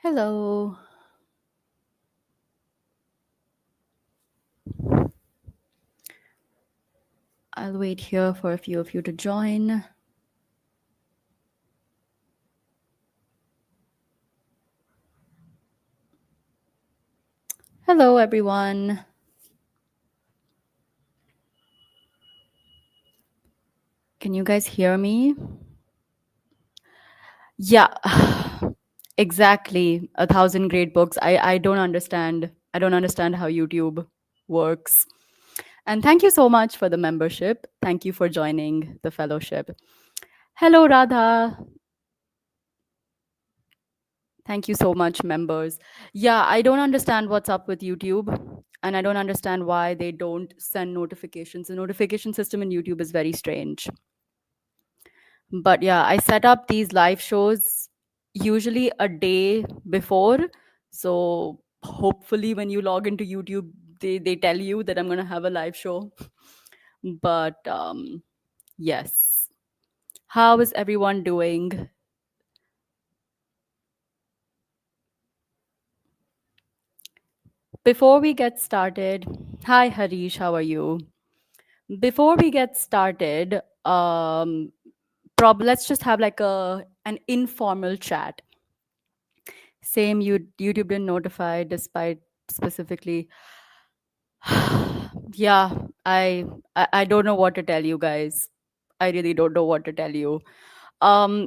Hello. I'll wait here for a few of you to join. Hello, everyone. Can you guys hear me? Yeah, exactly. 1,000 great books. I don't understand. I don't understand how YouTube works. And thank you so much for the membership. Thank you for joining the fellowship. Hello, Radha. Thank you so much, members. Yeah, I don't understand what's up with YouTube, and I don't understand why they don't send notifications. The notification system in YouTube is very strange. But yeah, I set up these live shows usually a day before. So hopefully, when you log into YouTube, they tell you that I'm going to have a live show. But yes. How is everyone doing? Before we get started, hi Harish, how are you? Before we get started, let's just have like an informal chat. Same, YouTube didn't notify despite specifically. Yeah, I don't know what to tell you guys. I really don't know what to tell you.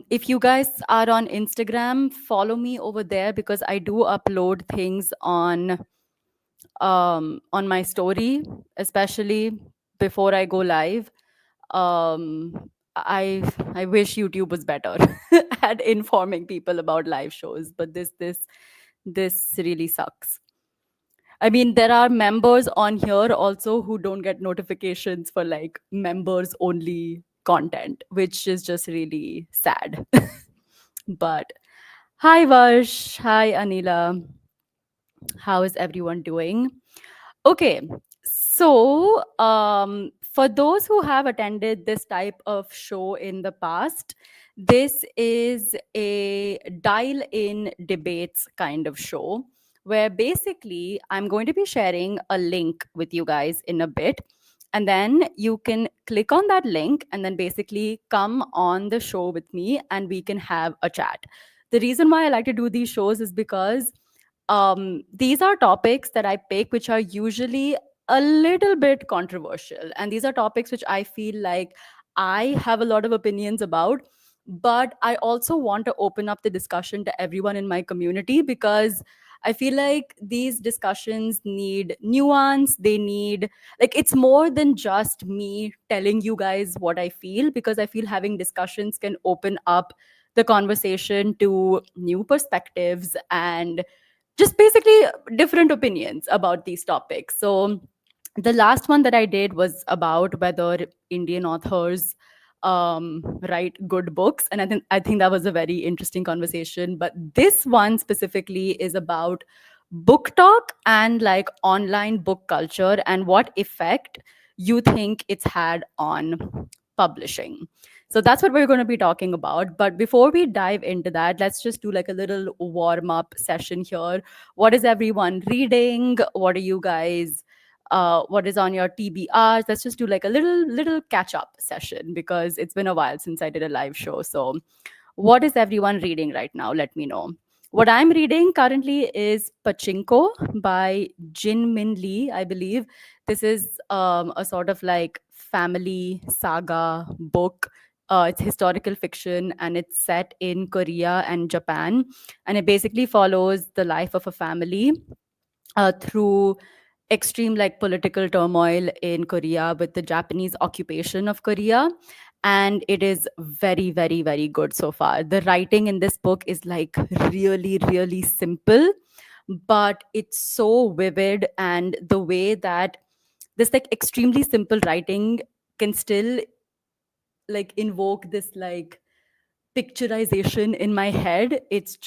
If you guys are on Instagram, follow me over there because I do upload things on my story, especially before I go live. I wish YouTube was better at informing people about live shows, but this really sucks. I mean, there are members on here also who don't get notifications for like members only content, which is just really sad. But hi Varsh, hi Anila, how is everyone doing? Okay, so for those who have attended this type of show in the past, this is a dial in debates kind of show where basically I'm going to be sharing a link with you guys in a bit. And then you can click on that link and then basically come on the show with me and we can have a chat. The reason why I like to do these shows is because these are topics that I pick, which are usually a little bit controversial. And these are topics which I feel like I have a lot of opinions about. But I also want to open up the discussion to everyone in my community because I feel like these discussions need nuance. They need, like, it's more than just me telling you guys what I feel because I feel having discussions can open up the conversation to new perspectives and just basically different opinions about these topics. So the last one that I did was about whether Indian authors write good books, and I think that was a very interesting conversation. But this one specifically is about book talk and like online book culture and what effect you think it's had on publishing. So that's what we're going to be talking about. But before we dive into that, let's just do like a little warm up session here. What is everyone reading? What are you guys? What is on your TBRs? Let's just do like a little catch up session because it's been a while since I did a live show. So, what is everyone reading right now? Let me know. What I'm reading currently is Pachinko by Jin Min Lee, I believe. This is a sort of like family saga book. It's historical fiction and it's set in Korea and Japan. And it basically follows the life of a family through extreme like political turmoil in Korea with the Japanese occupation of Korea. And it is very, very, very good so far. The writing in this book is like really, really simple, but it's so vivid. And the way that this like extremely simple writing can still like invoke this like picturization in my head, it's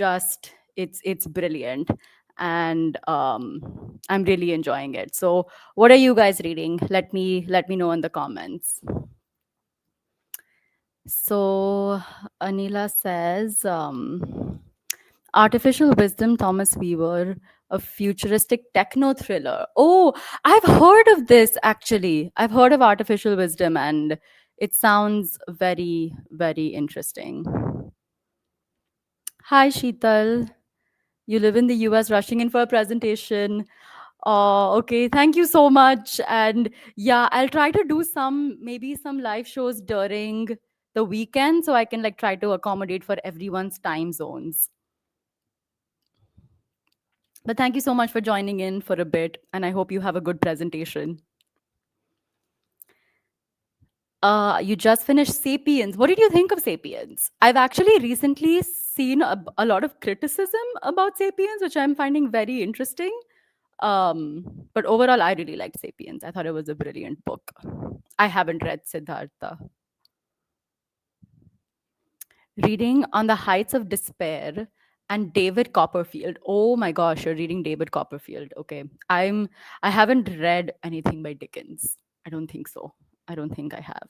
brilliant. And I'm really enjoying it. So what are you guys reading? Let me know in the comments. So Anila says, Artificial Wisdom, Thomas Weaver, a futuristic techno thriller. Oh, I've heard of this actually. I've heard of Artificial Wisdom and it sounds very, very interesting. Hi, Sheetal. You live in the US, rushing in for a presentation. Oh, okay. Thank you so much. And yeah, I'll try to do maybe some live shows during the weekend so I can like try to accommodate for everyone's time zones. But thank you so much for joining in for a bit, and I hope you have a good presentation. You just finished Sapiens. What did you think of Sapiens? I've actually recently seen a lot of criticism about Sapiens, which I'm finding very interesting. But overall, I really liked Sapiens. I thought it was a brilliant book. I haven't read Siddhartha. Reading On the Heights of Despair and David Copperfield. Oh my gosh, you're reading David Copperfield. Okay. I haven't read anything by Dickens. I don't think so. I don't think I have.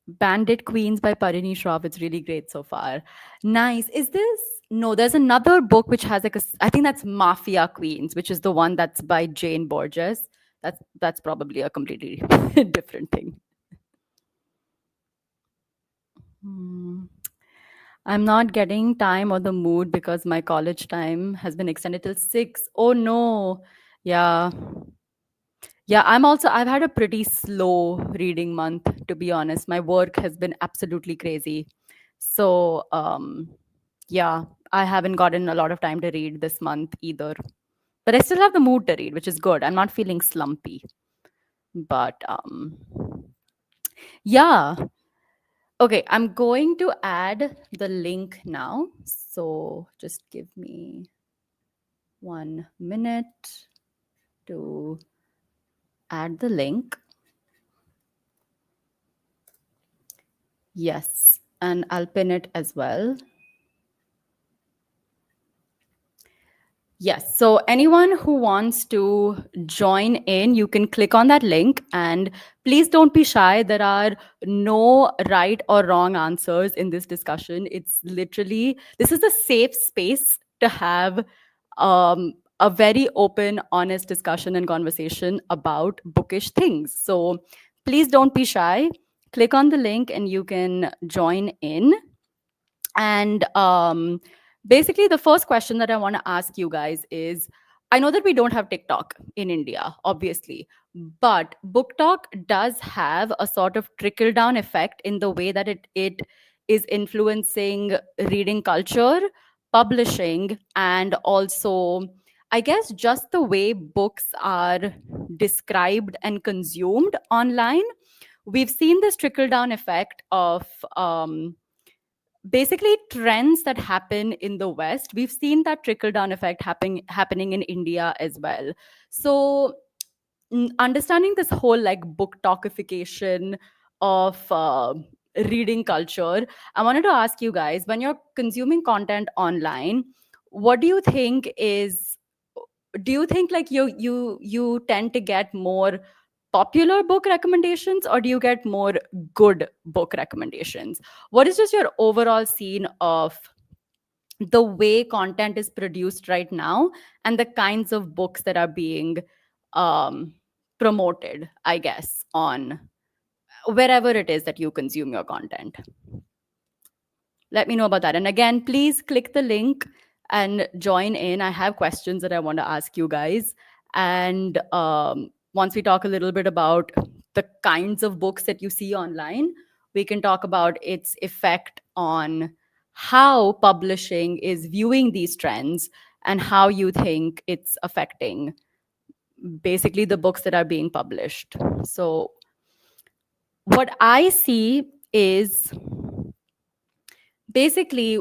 Bandit Queens by Parini Shroff. It's really great so far. Nice. Is this no, there's another book which has like I think that's Mafia Queens, which is the one that's by Jane Borges. That's probably a completely different thing. Hmm. I'm not getting time or the mood because my college time has been extended till 6. Oh no. Yeah. Yeah, I've had a pretty slow reading month, to be honest. My work has been absolutely crazy. So, yeah, I haven't gotten a lot of time to read this month either. But I still have the mood to read, which is good. I'm not feeling slumpy. But yeah. Okay, I'm going to add the link now. So just give me 1 minute to add the link. Yes, and I'll pin it as well. Yes. So anyone who wants to join in, you can click on that link and please don't be shy. There are no right or wrong answers in this discussion. It's literally, this is a safe space to have a very open, honest discussion and conversation about bookish things. So please don't be shy. Click on the link and you can join in. And basically, the first question that I want to ask you guys is I know that we don't have TikTok in India, obviously, but BookTok does have a sort of trickle down effect in the way that it is influencing reading culture, publishing, and also, I guess, just the way books are described and consumed online. We've seen this trickle down effect of basically trends that happen in the West. We've seen that trickle down effect happening in India as well. So understanding this whole like book talkification of reading culture, I wanted to ask you guys, when you're consuming content online, what do you think like you tend to get more popular book recommendations or do you get more good book recommendations? What is just your overall scene of the way content is produced right now and the kinds of books that are being um, promoted, I guess, on wherever it is that you consume your content? Let me know about that. And again, please click the link and join in. I have questions that I want to ask you guys. And once we talk a little bit about the kinds of books that you see online, we can talk about its effect on how publishing is viewing these trends and how you think it's affecting basically the books that are being published. So, what I see is basically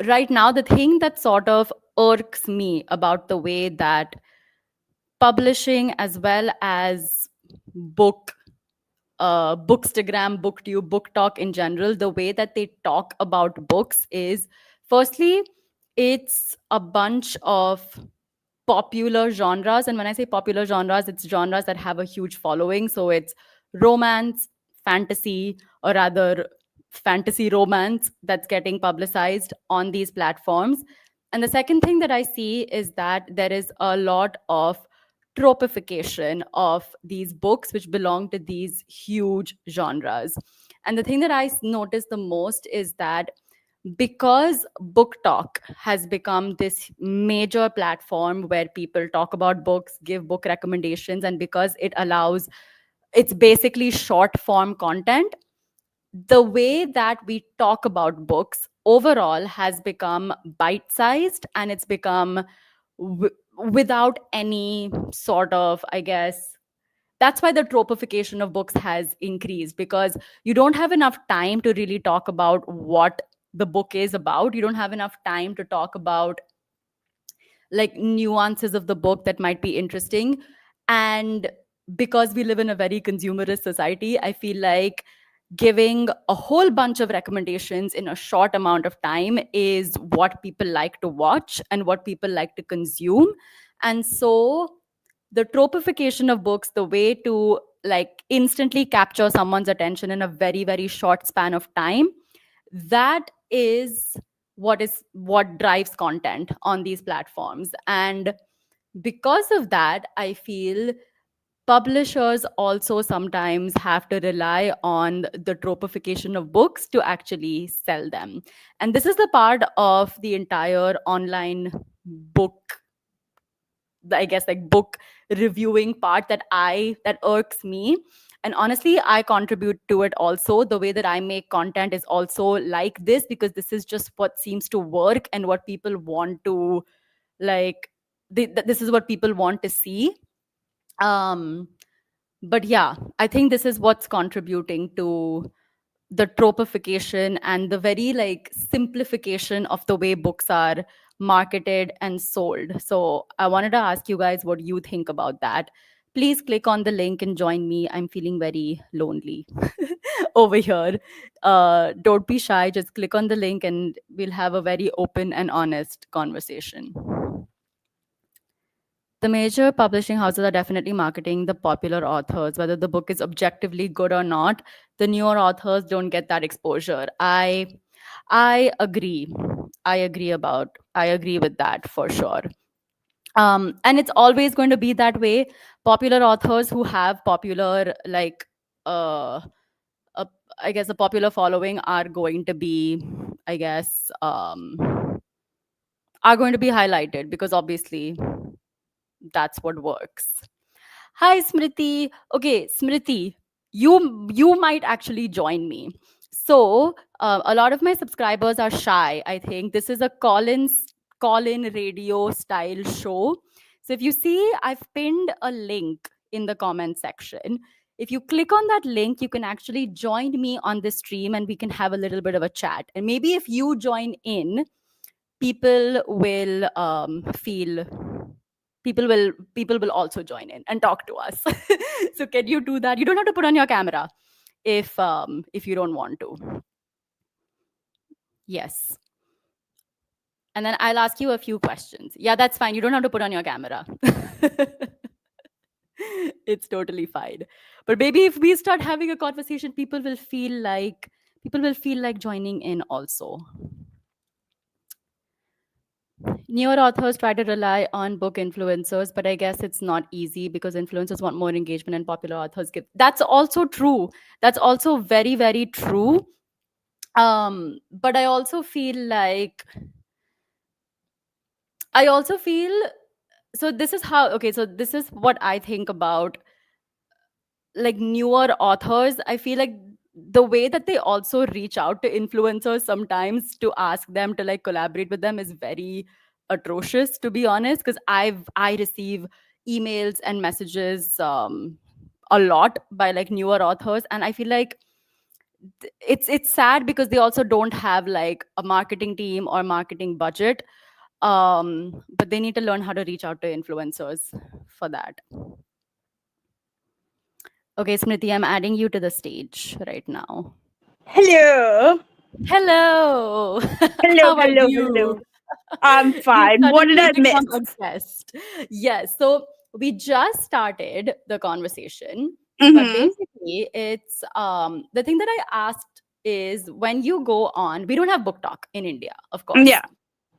right now the thing that sort of irks me about the way that publishing as well as book bookstagram, booktube, book talk in general, the way that they talk about books is firstly it's a bunch of popular genres. And when I say popular genres, it's genres that have a huge following. So it's romance, fantasy, or rather fantasy romance that's getting publicized on these platforms. And the second thing that I see is that there is a lot of tropification of these books which belong to these huge genres. And the thing that I notice the most is that because booktok has become this major platform where people talk about books, give book recommendations, and because it allows, it's basically short form content, the way that we talk about books overall has become bite sized, and it's become without any sort of, I guess, that's why the tropification of books has increased, because you don't have enough time to really talk about what the book is about. You don't have enough time to talk about like nuances of the book that might be interesting. And because we live in a very consumerist society, I feel like giving a whole bunch of recommendations in a short amount of time is what people like to watch and what people like to consume. And so the tropification of books, the way to like instantly capture someone's attention in a very, very short span of time, that is what drives content on these platforms. And because of that, I feel publishers also sometimes have to rely on the tropification of books to actually sell them. And this is the part of the entire online book, I guess, like book reviewing part that irks me. And honestly, I contribute to it also. The way that I make content is also like this, because this is just what seems to work and what people want to like. This is what people want to see. Um, but yeah, I think this is what's contributing to the tropification and the very like simplification of the way books are marketed and sold. So I wanted to ask you guys what you think about that. Please click on the link and join me. I'm feeling very lonely over here. Don't be shy, just click on the link and we'll have a very open and honest conversation. The major publishing houses are definitely marketing the popular authors, whether the book is objectively good or not. The newer authors don't get that exposure. I agree. I agree with that for sure. And it's always going to be that way. Popular authors who have popular like uh a, I guess a popular following are going to be, I guess, are going to be highlighted because obviously that's what works. Hi, Smriti. Okay, Smriti, you might actually join me. So a lot of my subscribers are shy. I think this is a call-in radio style show. So if you see, I've pinned a link in the comment section. If you click on that link, you can actually join me on this stream and we can have a little bit of a chat. And maybe if you join in, people will feel people will also join in and talk to us. So can you do that? You don't have to put on your camera if you don't want to. Yes. And then I'll ask you a few questions. Yeah, that's fine. You don't have to put on your camera. It's totally fine. But maybe if we start having a conversation, people will feel like joining in also. Newer authors try to rely on book influencers, but I guess it's not easy because influencers want more engagement and popular authors give. That's also true. That's also very, very true. But I also feel so this is how okay, so this is what I think about like newer authors. I feel like the way that they also reach out to influencers sometimes to ask them to like collaborate with them is very atrocious, to be honest, because I receive emails and messages a lot by like newer authors, and I feel like it's sad because they also don't have like a marketing team or marketing budget, but they need to learn how to reach out to influencers for that. Okay, Smriti, I'm adding you to the stage right now. Hello. Hello. Hello, How are hello, you? hello. I'm You fine. What did suddenly I become miss? obsessed. Yes. So we just started the conversation, but Mm-hmm. basically it's the thing that I asked. is when you go on, we don't have BookTok in India, of course, Yeah.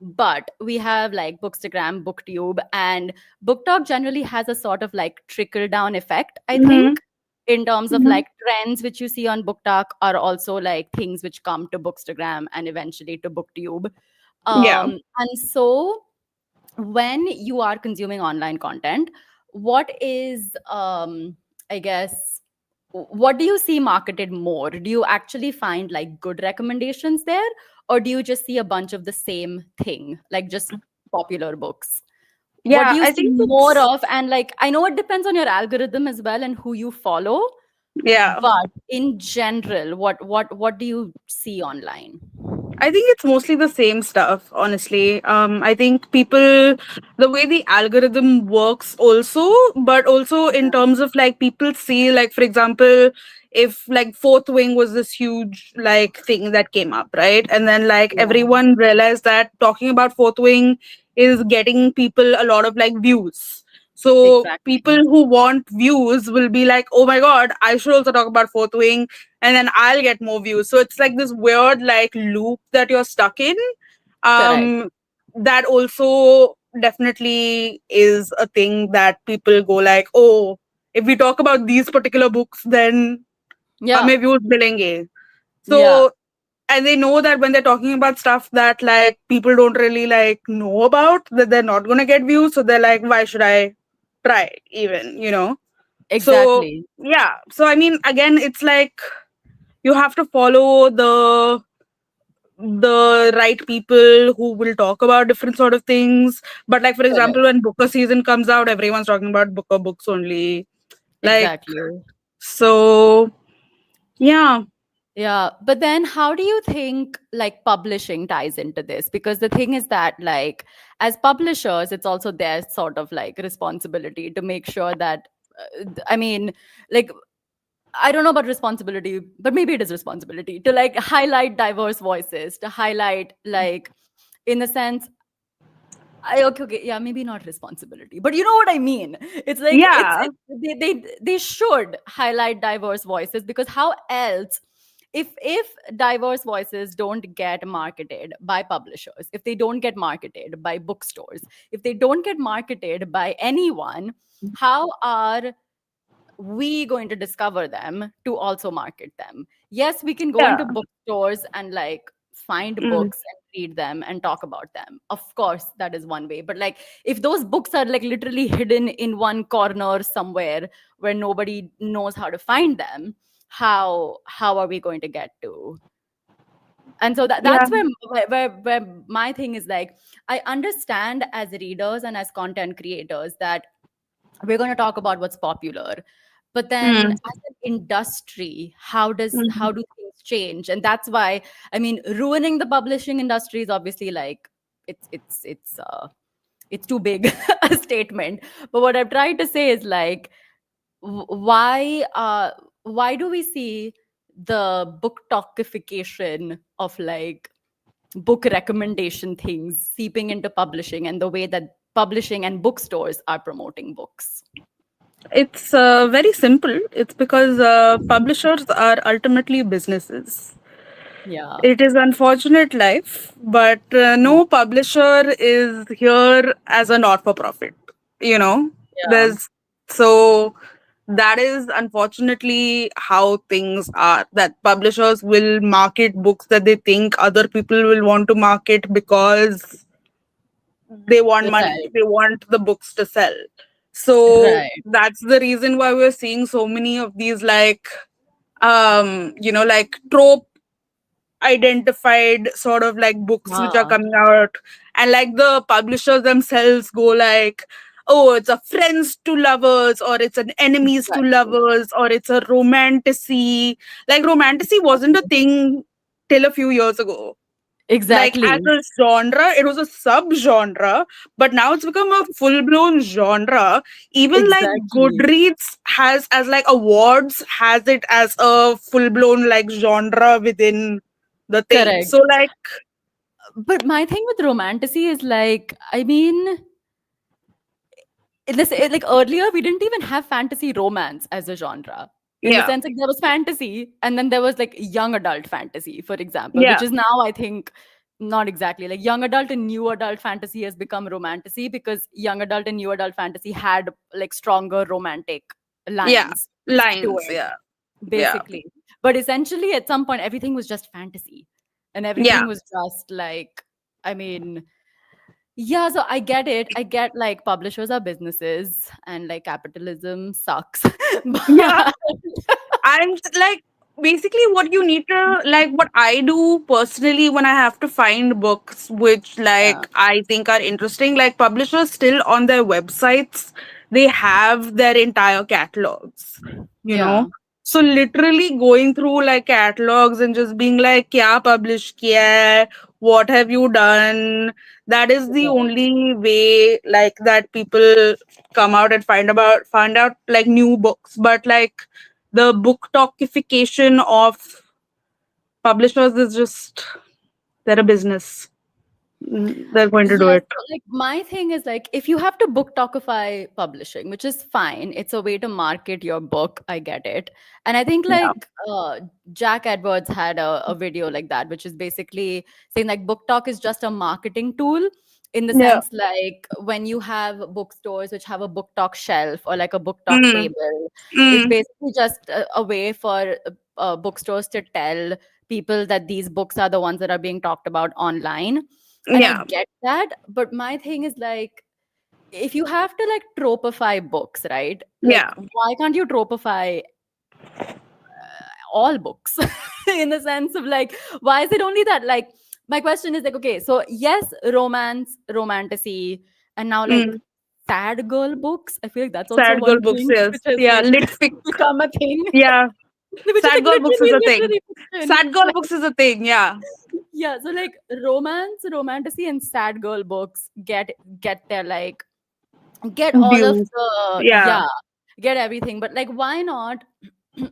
but we have like Bookstagram, BookTube, and BookTok generally has a sort of like trickle down effect, I Mm-hmm. think, in terms of Mm-hmm. like trends which you see on BookTok are also like things which come to Bookstagram and eventually to BookTube. Yeah. And so when you are consuming online content, what is I guess, what do you see marketed more? Do you actually find like good recommendations there, or do you just see a bunch of the same thing, like just popular books? What do Yeah. you I see think more it's, of? And like, I know it depends on your algorithm as well and who you follow, yeah. but in general, what do you see online? I think it's mostly the same stuff, honestly. I think people, the way the algorithm works also, but also in Yeah, terms of like people see, like, for example, if like Fourth Wing was this huge like thing that came up, right? And then like yeah, everyone realized that talking about Fourth Wing is getting people a lot of like views. So people exactly. who want views will be like, oh my God, I should also talk about Fourth Wing, and then I'll get more views. So it's like this weird like loop that you're stuck in. Correct. That also definitely is a thing that people go like, oh, if we talk about these particular books, then Yeah, hame views milenge. yeah, So and they know that when they're talking about stuff that like people don't really like know about, that they're not gonna get views. So they're like, why should I try even, you know? So exactly. yeah. So I mean again, it's like you have to follow the right people who will talk about different sort of things. But like for Correct. example, when Booker season comes out, everyone's talking about Booker books only. Like Exactly. so yeah. Yeah. But then how do you think like publishing ties into this? Because the thing is that, like, as publishers, it's also their sort of like responsibility to make sure that, I mean, like, I don't know about responsibility, but maybe it is responsibility to like highlight diverse voices, to highlight, like, in the sense, okay, yeah, maybe not responsibility, but you know what I mean. It's like Yeah. they should highlight diverse voices, because how else, if diverse voices don't get marketed by publishers, if they don't get marketed by bookstores, if they don't get marketed by anyone, how are we going to discover them to also market them? Yes, we can go Yeah. into bookstores and like find Mm. books and read them and talk about them. Of course, that is one way. But like, if those books are like literally hidden in one corner somewhere where nobody knows how to find them, how are we going to get to? And so Yeah. that's where my thing is like, I understand as readers and as content creators that we're going to talk about what's popular, but then Mm. as an industry, Mm. how do things change? And that's why, I mean, ruining the publishing industry is obviously like, it's too big a statement. But what I've tried to say is like, why do we see the book talkification of like book recommendation things seeping into publishing, and the way that publishing and bookstores are promoting books? It's very simple. It's because publishers are ultimately businesses. Yeah. It is unfortunate life, but Yeah. no publisher is here as a not for profit. You know, Yeah. there's so that is unfortunately how things are. That publishers will market books that they think other people will want to market because they want money, Right. they want the books to sell. So Right. that's the reason why we're seeing so many of these like like trope identified sort of like books which are Ah, coming out, and like the publishers themselves go like, oh, it's a friends to lovers, or it's an enemies to exactly. lovers, or it's a romantasy. Like romantasy wasn't a Exactly. thing till a few years ago. Like as Exactly. a genre, it was a sub-genre, but now it's become a full-blown genre. Even like Exactly. Goodreads has as like awards has it as a full-blown like genre within the thing. So Correct. like But my thing with romantasy is like, I mean, like earlier we didn't even have fantasy romance as a genre. in the Yeah. sense like there was fantasy and then there was like young adult fantasy, for example, which Yeah. is now I think not exactly like young adult and new adult fantasy has become romantasy because young adult and new adult fantasy had like stronger romantic Yeah. lines to Lines. it Yeah. Yeah. basically. But essentially at some point everything was just fantasy and Yeah. everything was just like, I mean, yeah, so I get it. I get like publishers are businesses and like capitalism sucks. Yeah. But I'm like, basically what you need to like, what I do personally when I have to find books which yeah, like I think are interesting, like publishers still on their websites, they have their entire catalogs, you know. yeah, So literally going through like catalogs and just being like, kya publish kiya hai? What have you done? That is the right. only way like that people come out and find out like new books. But like the book talkification of publishers is just, they're a business. They're going to do Yes, it. so like my thing is like if you have to book talkify publishing, which is fine, it's a way to market your book. I get it. And I think Yeah. like Jack Edwards had a video like that, which is basically saying like book talk is just a marketing tool in the Yeah. sense like when you have bookstores which have a book talk shelf or like a book talk Mm, table, it's mm, basically just a way for bookstores to tell people that these books are the ones that are being talked about online. And I yeah. get that, but my thing is like if you have to like tropify books, right? Like Yeah. why can't you tropify all books in the sense of like why is it only that like my question is like okay, so yes, romance, romantasy, and now like Mm. sad girl books. I feel like that's also Sad girl one books, thing yes. which has Yeah. like Lit fic. become a thing, Yeah. which is Sad like girl books is literally a thing. literary fiction. Sad girl Like books is a thing. Yeah. yeah, so like romance, romantasy, and sad girl books get their like get all of Views. the Yeah. yeah, get everything, but like why not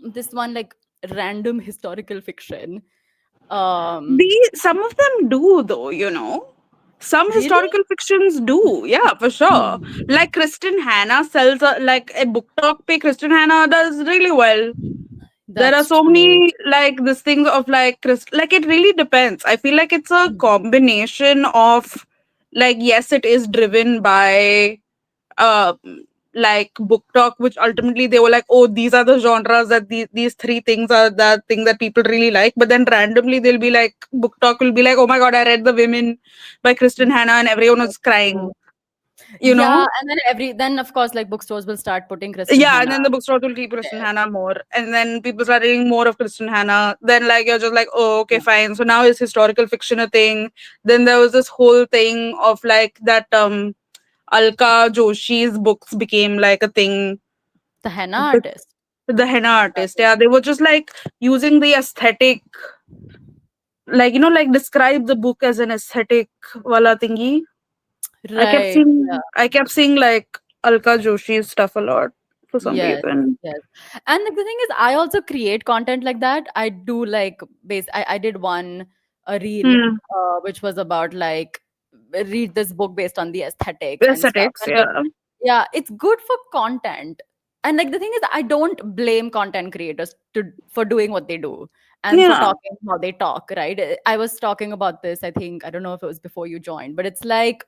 this one like random historical fiction? Some of them do though, you know. Some Really? historical fictions do, yeah, for sure. Like Kristen Hanna sells like a book talk pay. Kristen Hanna does really well. There are That's so true. many like this thing of like like it really depends. I feel like it's a combination of like, yes, it is driven by uh like book talk, which ultimately they were like, oh, these are the genres that these three things are the thing that people really like. But then randomly they'll be like, book talk will be like, oh my god, I read The Women by Kristen Hanna and everyone was That's crying, true. you Yeah, know. and then of course like bookstores will start putting Kristen Yeah, and Hanna then the bookstore will keep Kristen there. Hanna more, and then people start reading more of Kristen Hanna. Then like you're just like, oh, okay, Yeah. fine. So now is historical fiction a thing? Then there was this whole thing of like that Alka Joshi's books became like a thing. The henna artist. The henna artist, yeah, they were just like using the aesthetic, like, you know, like describe the book as an aesthetic wala thingy. Right. Yeah. I kept seeing like Alka Joshi's stuff a lot for some Yes, reason. yes. And like, the thing is, I also create content like that. I do like I did one a reel Hmm. which was about like read this book based on the aesthetics and stuff. Aesthetics, And like yeah. yeah, it's good for content. And like the thing is, I don't blame content creators to for doing what they do and for Yeah, talking how they talk, right? I was talking about this, I think, I don't know if it was before you joined, but it's like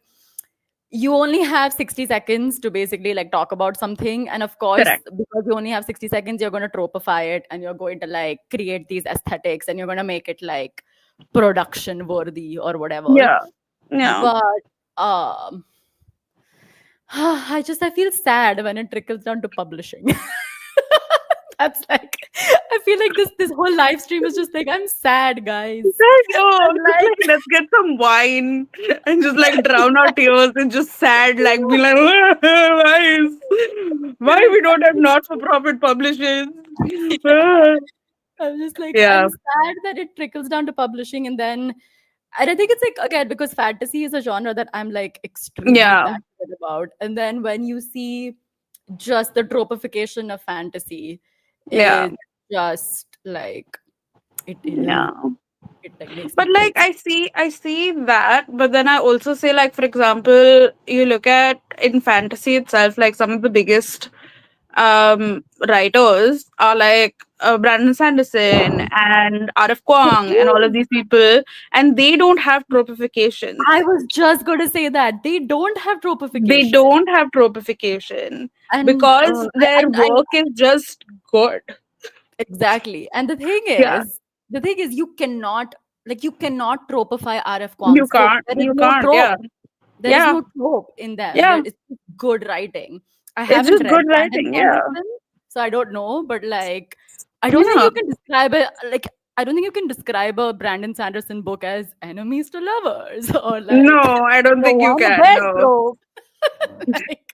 you only have 60 seconds to basically like talk about something, and of course correct. because you only have 60 seconds you're going to tropify it and you're going to like create these aesthetics and you're going to make it like production worthy or whatever. Yeah, yeah. But um I feel sad when it trickles down to publishing. That's like I feel like this whole live stream is just like I'm sad, guys. Like, oh, I'm just like like let's get some wine and just like drown our tears and just sad, like be like, why correct. we don't have not for profit publishers? I'm just like, Yeah, I'm sad that it trickles down to publishing. And I think it's like, again, because fantasy is a genre that I'm like extremely yeah, passionate about. And then when you see just the tropification of fantasy, yeah, it just like, yeah. it like makes me But like crazy. I see that, but then I also say like, for example, you look at in fantasy itself, like some of the biggest writers are like Brandon Sanderson and Arif Kwang and all of these people, and they don't have tropifications. I was just going to say that they don't have They tropification, don't have tropification and because their I work is just good. exactly. And Yeah, the thing is, you cannot tropify RF you Kwang's book. can't. There is You no can't. trope. Yeah, There is yeah, no trope in them. yeah. It's just good writing. I It's haven't just read good Brandon writing. Yeah, Sanderson, so I don't know. But like, I don't think yeah. you can describe it like. I don't think you can describe a Brandon Sanderson book as enemies to lovers or like No, I don't the think you one can. bed No, trope. Like,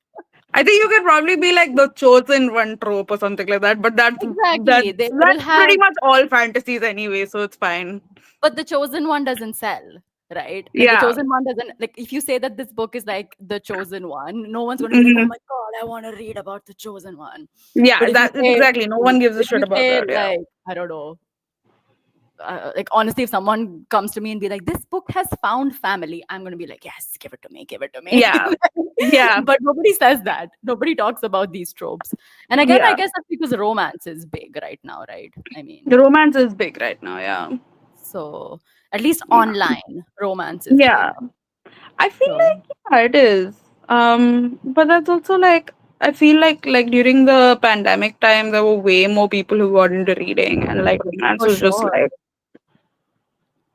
I think you could probably be like the chosen one trope or something like that. But exactly. They will that's have, pretty much all fantasies anyway, so it's fine. but the chosen one doesn't sell, right? Like the Yeah, chosen one doesn't, like if you say that this book is like the chosen one, no one's going to be like, "Oh hmm my god, I want to read about the chosen one." But yeah. That exactly. No one gives a if shit you about say that. Yeah. like, I don't know, like honestly, if someone comes to me and be like, "This book has found family," I'm going to be like, "Yes, give it to me, give it to me." Yeah, yeah, But nobody says that. Nobody talks about these tropes. And again, I yeah. guess that's because romance is big right now, right? I The mean, romance is big right now. Yeah, so at least yeah, online romance is yeah. big. I feel So like yeah, it is. But that's also like I feel like during the pandemic time, there were way more people who got into reading, and like romance for was just sure. like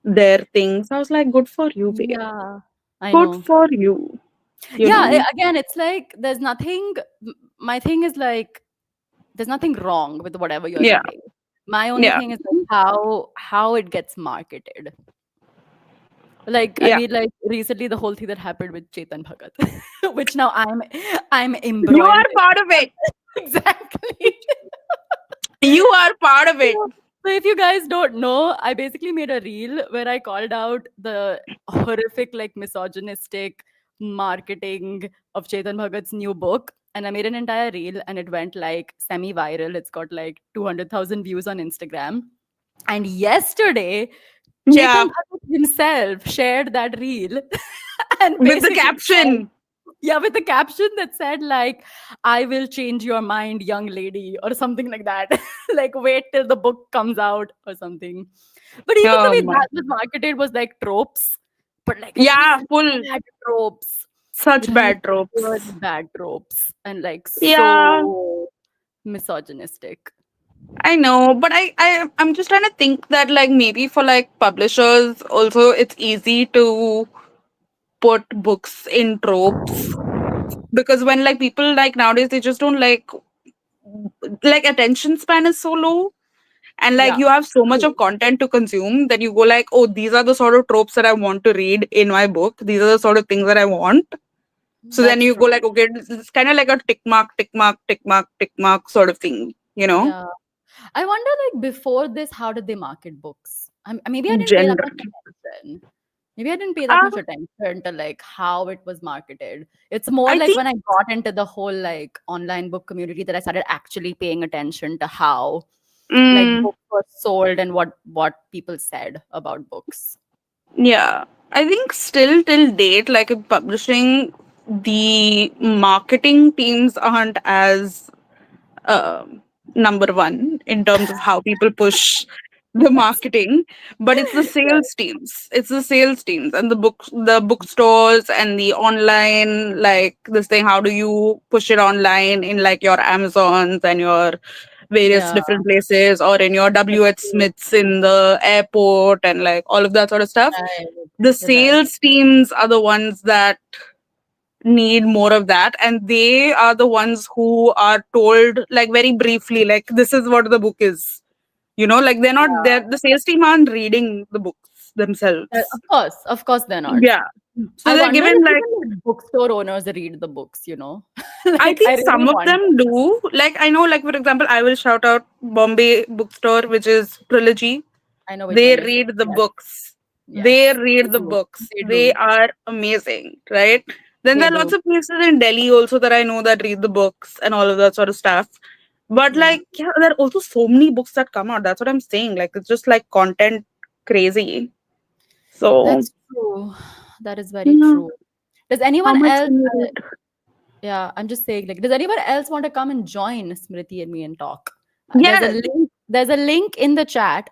their things. I was like, good for you, babe. Yeah, I Good know. for you. You Yeah, know. again, it's like there's nothing. My thing is like there's nothing wrong with whatever you're Yeah. reading. My only Yeah. thing is like how it gets marketed. Like I Yeah. mean, like recently the whole thing that happened with Chetan Bhagat, which now I'm You embroiled are part of in. it. Exactly. You are part of it. Yeah. So if you guys don't know, I basically made a reel where I called out the horrific, like misogynistic marketing of Chetan Bhagat's new book. And I made an entire reel and it went like semi viral. It's got like 200,000 views on Instagram. And yesterday, Yeah. Chetan Bhagat himself shared that reel and With the basically said, caption. yeah, with a caption that said like, "I will change your mind, young lady," or something like that. Like, wait till the book comes out or something. But even the Oh way my. that was marketed was like tropes, but like Yeah. really Full. bad tropes, Such really bad tropes. really bad tropes, and like Yeah. so misogynistic. I know, but I'm just trying to think that like maybe for like publishers also it's easy to put books in tropes because when like people like nowadays they just don't like attention span is so low and like Yeah, you have so much true. of content to consume that you go like, oh, these are the sort of tropes that I want to read in my book, these are the sort of things that I want. So then That's you go true. like, okay, it's kind of like a tick mark, tick mark, tick mark, tick mark sort of thing, you know. Yeah. I wonder, like, before this, how did they market books? Maybe I didn't pay that much Generally, attention. Maybe I didn't pay that uh, much attention to like how it was marketed. It's more I like think when I got into the whole like online book community that I started actually paying attention to how like mm, books were sold and what people said about books. yeah, I think still till date, like in publishing, the marketing teams aren't as um number one in terms of how people push the Yes. marketing, but it's the Right. sales teams. It's the sales teams and the bookstores and the online like this thing. How do you push it online in like your Amazons and your various Yeah. different places or in your That's WH true. Smiths in the airport and like all of that sort of stuff. The Right. Right. sales teams are the ones that need more of that and they are the ones who are told like very briefly like this is what the book is, you know, like they're Yeah. the sales team aren't reading the books themselves. Of course, they're not. Yeah, so I they're wonder given if like even like bookstore owners read the books, you know? I Like, I think really some of wonder. them do, like I know like for example I will shout out Bombay Bookstore, which is Trilogy. I know which They one you're saying. read the Yes, books. They yes, read they the do. books. They They do. are amazing, right? Then They there are lots do. of places in Delhi also that I know that read the books and all of that sort of stuff. But Yeah, like, yeah, there are also so many books that come out. That's what I'm saying. Like, it's just like content crazy. So, that's true. That is very yeah, true. Does how anyone much else can you read? Yeah, I'm just saying, like, does anyone else want to come and join Smriti and me and talk? There's a Yeah, link. There's a link in the chat,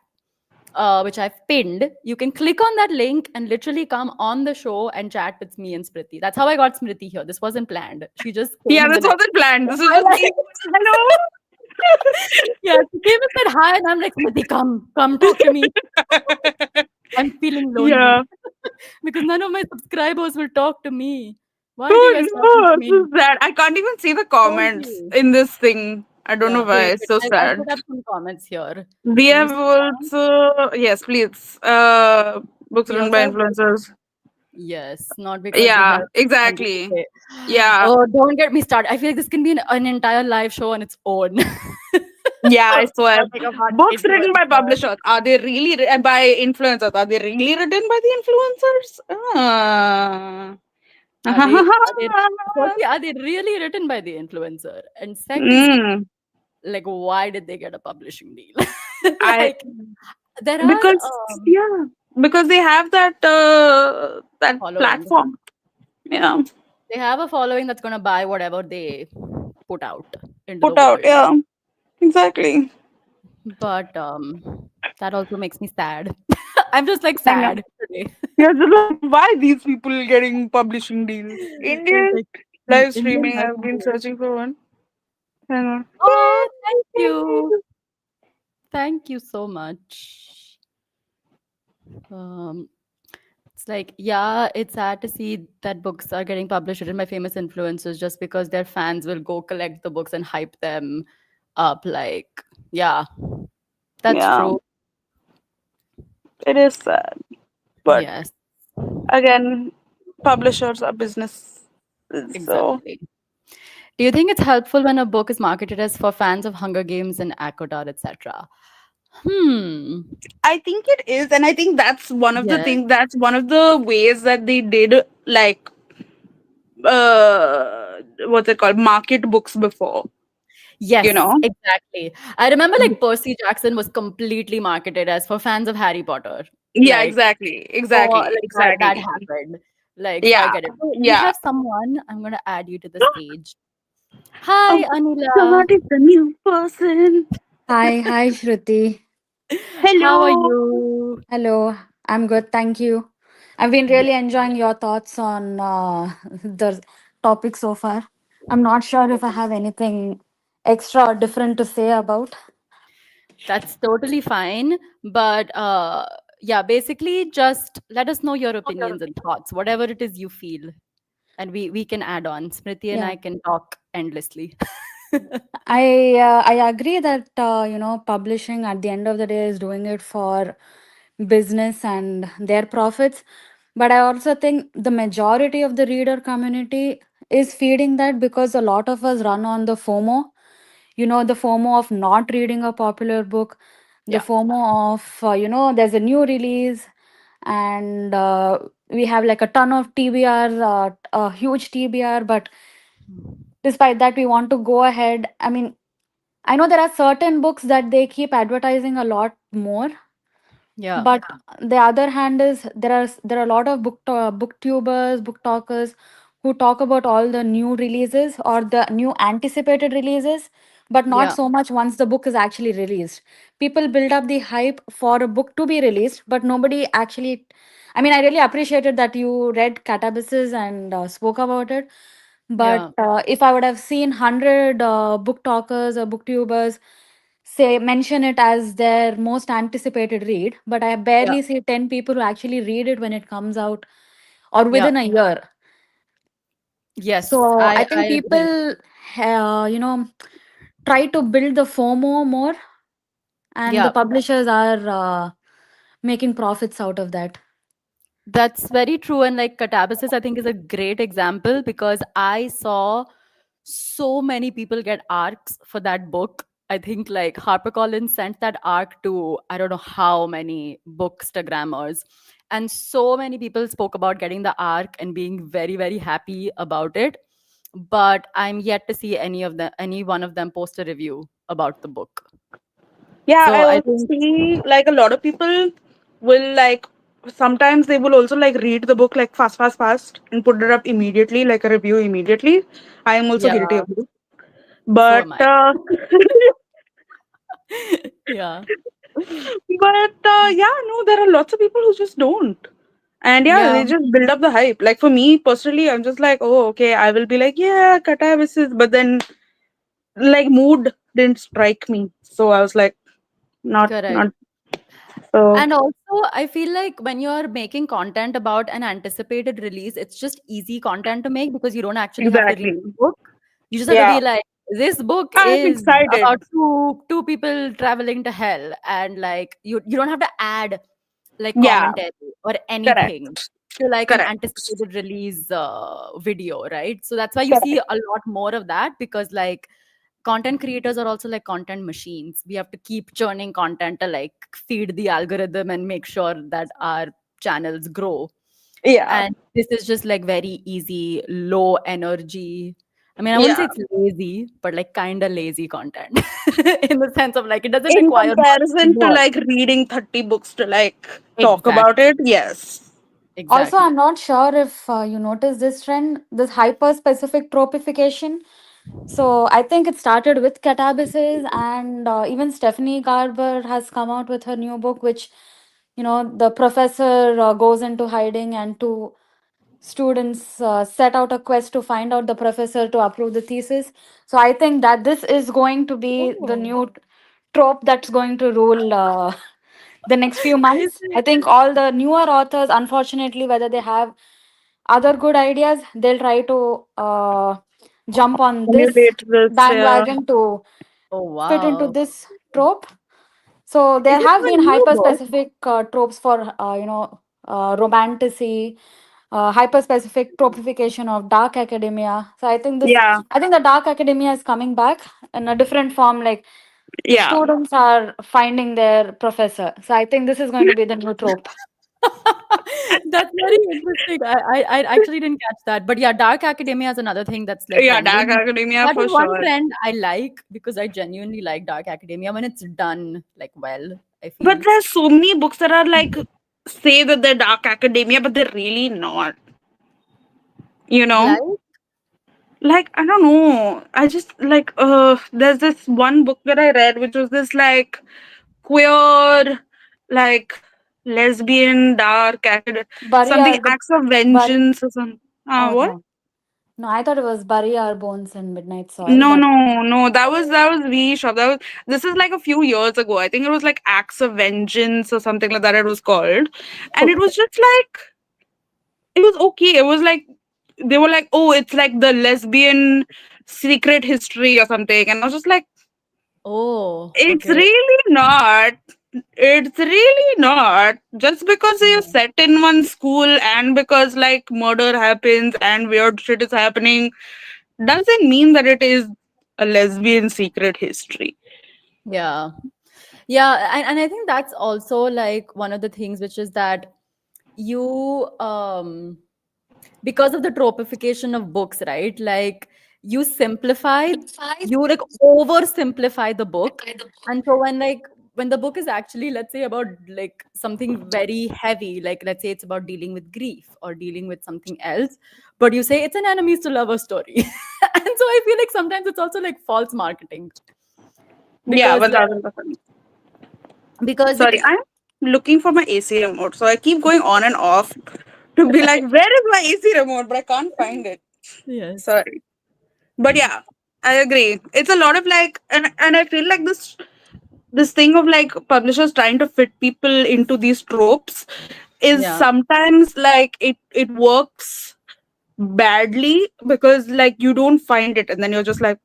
which I've pinned. You can click on that link and literally come on the show and chat with me and Smriti. That's how I got Smriti here. This wasn't planned. She just came yeah, and this then I wasn't planned. This is I just like me. Hello. yeah, she came and said hi, and I'm like, Smriti, come talk to me. I'm feeling lonely Yeah. because none of my subscribers will talk to me. Why are you guys talking Oh to no, this me? is sad. I can't even see the Told comments you. in this thing. I don't know Yeah, why. It's so I'll sad. put up some comments here. We Can you have see them? also, yes, please. Books We written also by have influencers. yes, not because we Yeah, help. And we exactly. say, Yeah, oh, don't get me started. I feel like this can be an entire live show on its own. yeah, I A swear. topic about Books written by influencers. publishers. Are they really by influencers? Are they really written by the influencers? Are they firstly, are they really written by the influencer? And secondly, mm, like why did they get a publishing deal? I Like there are because yeah, because they have that following. platform. Yeah, They have a following that's gonna buy whatever they put out into the put out. world. Yeah, exactly. But that also makes me sad. I'm just like I know. sad today. Yeah, just like why these people getting publishing deals? It's Indian like live Indian streaming. I've been life. searching for one. Hang on. Oh, thank you. Thank you so much. Um, it's like, yeah, it's sad to see that books are getting published written by famous influencers just because their fans will go collect the books and hype them up. Like, yeah, that's Yeah, true. it is sad, but Yes, again, publishers are business. So exactly. Do you think it's helpful when a book is marketed as for fans of Hunger Games and Akotar, etc.? Hmm. I think it is, and I think that's one of the Yes. things. That's one of the ways that they did like what's it called? Market books before. You Yes, know? exactly. I remember like Percy Jackson was completely marketed as for fans of Harry Potter. Yeah, Like, exactly, or exactly, like that exactly. happened. Like, so I Yeah, get it. So we yeah. have someone. I'm gonna add you to the stage. Hi, Oh, Anila. God is a new person. Hi, Shruti. How are Hello. you? Hello, I'm good, thank you. I've been Yeah, really enjoying your thoughts on the topic so far. I'm not sure if I have anything extra or different to say about. that's totally fine. But yeah, basically just let us know your opinions and thoughts, whatever it is you feel. And we can add on. Smriti and Yeah, I can talk endlessly. I agree that publishing at the end of the day is doing it for business and their profits. But I also think the majority of the reader community is feeding that because a lot of us run on the FOMO. The FOMO of not reading a popular book, the Yeah. FOMO of, there's a new release, and we have like a ton of TBR, a huge TBR, but despite that, we want to go ahead. I mean, I know there are certain books that they keep advertising a lot more, Yeah. but the other hand is there are a lot of booktubers, book talkers who talk about all the new releases or the new anticipated releases, but not Yeah. so much once the book is actually released. People build up the hype for a book to be released, but nobody actually. I mean, I really appreciated that you read Catabasis and spoke about it. But Yeah. if I would have seen 100 book talkers or booktubers say mention it as their most anticipated read, but I Yeah. barely see 10 people who actually read it when it comes out or Yeah. within a year. Yes. So I I think agree. people, try to build the FOMO more, and the Yeah. publishers are making profits out of that. That's very true. And like Catabasis, I think is a great example because I saw so many people get arcs for that book. I think like HarperCollins sent that arc to I don't know how many bookstagrammers. And so many people spoke about getting the arc and being very, very happy about it. But I'm yet to see any one of them post a review about the book. Yeah, I So I also think see like a lot of people will like sometimes they will also like read the book like fast, fast, fast and put it up immediately, like a review immediately. I am also guilty Yeah, of it. so But am I. Yeah. yeah, no, there are lots of people who just don't. And yeah, Yeah, they just build up the hype. Like for me personally, I'm just like, oh, okay, I will be like, yeah, katabasis. But then, like, mood didn't strike me. So I was like, correct. not so. And also, I feel like when you're making content about an anticipated release, it's just easy content to make because you don't actually have to read Exactly. the book. You just have to Yeah. be like, this book I'm is excited. about two people traveling to hell, and like you don't have to add like Yeah. commentary or anything Correct. to like an Correct. anticipated release video, right? So that's why you see Correct. a lot more of that because like content creators are also like content machines. We have to keep churning content to like feed the algorithm and make sure that our channels grow. Yeah. And this is just like very easy, low energy. I mean, I wouldn't say Yeah. it's lazy, but like kind of lazy content in the sense of like it doesn't In require much comparison to work. like reading 30 books to like talk about Exactly. it, yes. Also, Exactly. I'm not sure if you notice this trend, this hyper specific tropification. So I think it started with catabases, and even Stephanie Garber has come out with her new book, which, the professor goes into hiding, and two students set out a quest to find out the professor to approve the thesis. So I think that this is going to be the Oh, new trope that's going to rule the next few is months. I it? think all the newer authors, unfortunately, whether they have other good ideas, they'll try to jump on this Emulate this. bandwagon to Oh, fit into wow. this trope. So Is there it have a been new hyper book? specific tropes for romanticy, hyper specific tropification of dark academia. So Yeah. I think the dark academia is coming back in a different form. Like the Yeah. students are finding their professor. So I think this is going to be the new trope. That's very interesting. I actually didn't catch that. But yeah, dark academia is another thing that's like Yeah, Dark trending. Academia That for is one sure. trend I like because I genuinely like dark academia when it's done like well, I But feel. there's so many books that are like say that they're dark academia, but they're really not. You know? Like, Like I don't know. I just like there's this one book that I read which was this like queer like lesbian dark Bury something our the acts of bury. vengeance or something. Oh What? no, no, I thought it was bury our bones in midnight soil, No, but no, no. That was V Shop. That was this is like a few years ago. I think it was like Acts of Vengeance or something like that. It was called, and it okay. was just like it was okay. It was like they were like, oh, it's like the lesbian secret history or something, and I was just like, Oh, it's okay. really not. It's really not. Just because you're Yeah. set in one school and because like murder happens and weird shit is happening doesn't mean that it is a lesbian secret history. Yeah. Yeah, and I think that's also like one of the things which is that you because of the tropification of books, right? Like you simplify, you like oversimplify the book. And so when the book is actually, let's say, about like something very heavy, like let's say it's about dealing with grief or dealing with something else, but you say it's an enemies to lovers story. And so I feel like sometimes it's also like false marketing Yeah, because like 1000%. because Sorry, I'm looking for my AC remote. So I keep going on and off to be like, where is my AC remote? But I can't find it. yes. Sorry. But yeah, I agree. It's a lot of like and I feel like this thing of like publishers trying to fit people into these tropes is Yeah. sometimes like it works badly because like you don't find it and then you're just like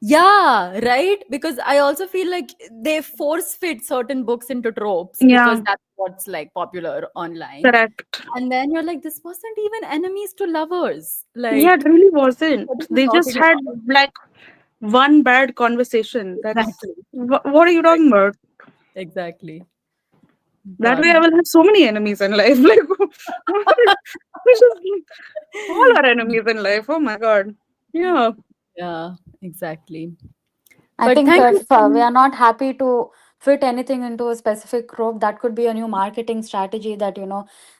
Yeah, right. Because I also feel like they force fit certain books into tropes yeah, because that's what's like popular online. correct. And then you're like, this wasn't even enemies to lovers. Yeah, it Like, really wasn't. what are you They just talking had about? like one bad conversation. That's Exactly. what are you talking about? Exactly. That way, I God. will have so many enemies in life. Like, which is like, all our enemies in life. Oh my god. Yeah. Yeah, exactly. I But think thank you if so we much. are not happy to fit anything into a specific trope. That could be a new marketing strategy that,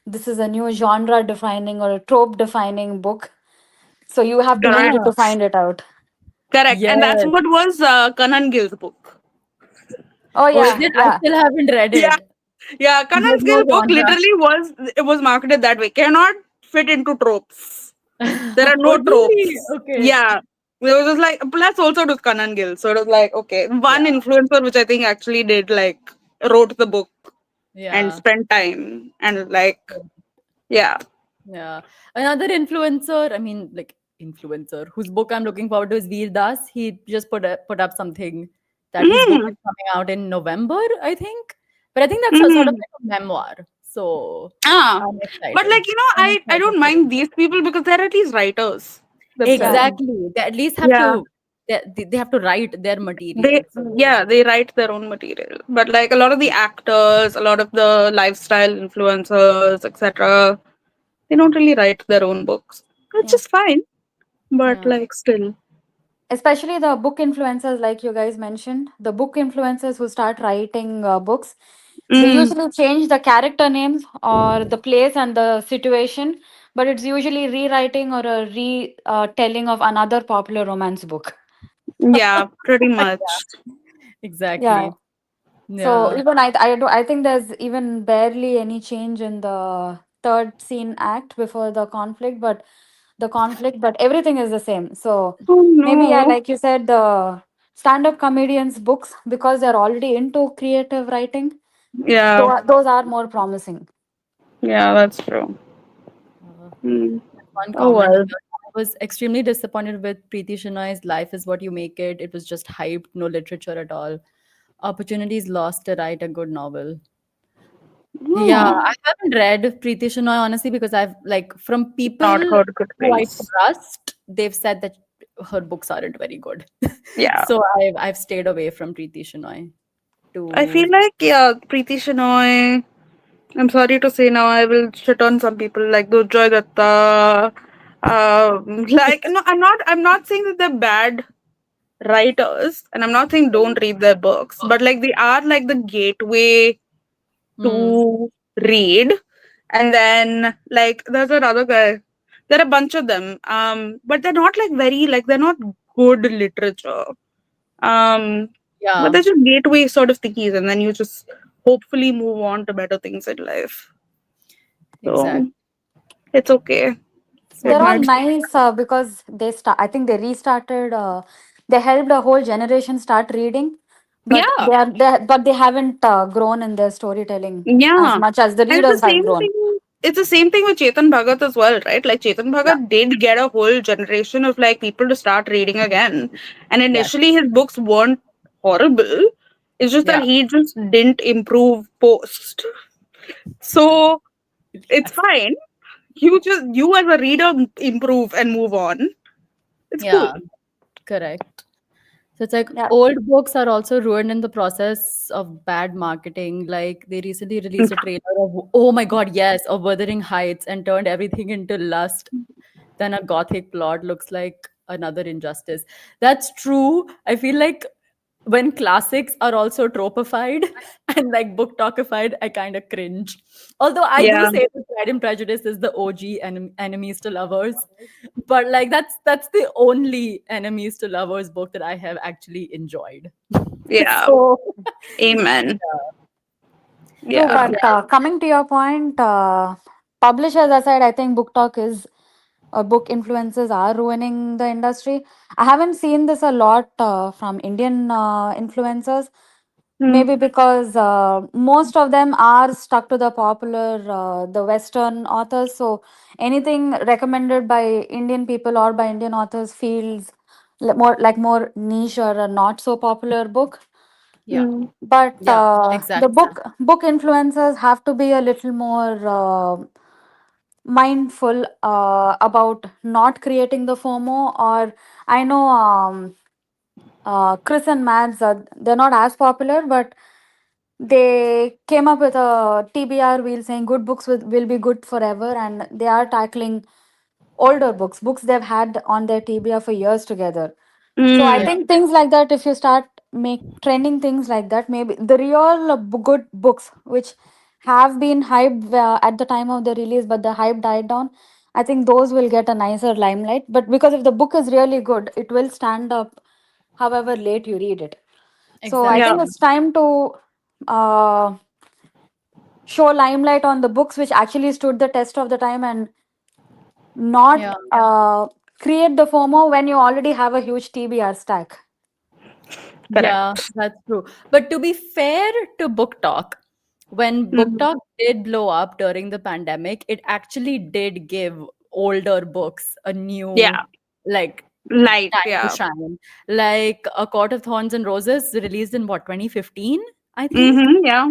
this is a new genre defining or a trope defining book. So you have to Correct. need to Yeah. find it out. Correct. And that's Yes. what was Kanan Gill's book. Oh, Oh, is yeah, it? I yeah. still haven't read Yeah. it. Yeah. There's Kanan no Gill book genre. literally was marketed that way. Cannot fit into tropes. There are Oh, no really? tropes. Okay. Yeah. It was just like, plus also to Kanan Gill. So it was like, okay. One Yeah. influencer, which I think actually did like, wrote the book and Yeah. spent time and like, yeah. Yeah. Another influencer, I mean, like influencer, whose book I'm looking forward to is Veer Das. He just put up something that his book Mm, is coming out in November, I think. But I think that's a sort of mm, like a memoir. So ah. I'm But excited. like, I'm I excited don't for mind it. these people because they're at least writers Yeah. themselves. Exactly. They at least have Yeah. to they have to write their material. So They write their own material. But like a lot of the actors, a lot of the lifestyle influencers, etc., they don't really write their own books. Which Yeah. is fine. But yeah. like still. Especially the book influencers, like you guys mentioned, the book influencers who start writing books, they Mm, usually change the character names or the place and the situation, but it's usually rewriting or a retelling of another popular romance book. yeah, pretty Yeah, much. Yeah. exactly. So Yeah. even I think there's even barely any change in the third scene act before the conflict, but everything is the same. So Oh maybe, yeah, no. like you said, the stand-up comedians books, because they're already into creative writing, Yeah, those are more promising. yeah, that's true. Uh, Mm. One Oh comment well. here. I was extremely disappointed with Preeti Shenoy's Life is What You Make It. It was just hyped, no literature at all. Opportunities lost to write a good novel. Yeah, Oh, I haven't read Preeti Shenoy honestly because I've like from not people heard good who I things. trust, they've said that her books aren't very good. Yeah. So I've stayed away from Preeti Shenoy I feel to like, yeah, Preeti Shenoy. I'm sorry to say now, I will shit on some people like those Joy Datta. Like, no, I'm not saying that they're bad writers, and I'm not saying don't read their books, but like they are like the gateway mm, to read. And then like there's another guy. There are a bunch of them. But they're not like very like they're not good literature. Um, but yeah, they're just gateway sort of thingies, and then you just hopefully move on to better things in life. exactly. So it's okay. It They're So all might. nice because I think they restarted. They helped a whole generation start reading, but Yeah, they haven't grown in their storytelling as yeah. much as the And it's readers the have same grown. thing. It's the same thing with Chetan Bhagat as well, right? Like Chetan yeah, Bhagat did get a whole generation of like people to start reading again. And yes, initially his books weren't horrible. It's just that yeah, he just didn't improve post. So it's yes, fine. You as a reader improve and move on. It's cool. yeah, correct. So it's like Yeah. old books are also ruined in the process of bad marketing. Like they recently released a trailer of oh my god, yes, of Wuthering Heights and turned everything into lust. Then a gothic plot looks like another injustice. That's true. I feel like when classics are also tropified and like book talkified, I kind of cringe. Although I do Yeah, say that Pride and Prejudice is the OG enemies to lovers, but like that's the only enemies to lovers book that I have actually enjoyed. yeah. So Amen. True, Yeah. but yeah, coming to your point, publishers aside, I think book talk is book influencers are ruining the industry. I haven't seen this a lot from Indian influencers. Hmm. Maybe because most of them are stuck to the popular, the Western authors. So anything recommended by Indian people or by Indian authors feels more niche or a not so popular book. yeah, Hmm. But yeah, the exactly. book influencers have to be a little more mindful about not creating the FOMO. Or I know Chris and Mads, they're not as popular, but they came up with a TBR wheel saying good books will be good forever, and they are tackling older books they've had on their TBR for years together. So I Hmm. Yeah, think things like that, if you start make trending things like that. Maybe the real good books which have been hyped at the time of the release, but the hype died down. I think those will get a nicer limelight. But because if the book is really good, it will stand up however late you read it. So I Yeah. think Exactly. it's time to uh, show limelight on the books which actually stood the test of the time, and not Yeah. create the FOMO when you already have a huge TBR stack. Yeah, Correct. that's true. But to be fair to Book Talk, when Book Mhm. Talk did blow up during the pandemic, it actually did give older books a new, Yeah. like, Light. time to Yeah. shine. Like A Court of Thorns and Roses, released in what, 2015, I think? Mm-hmm. Yeah.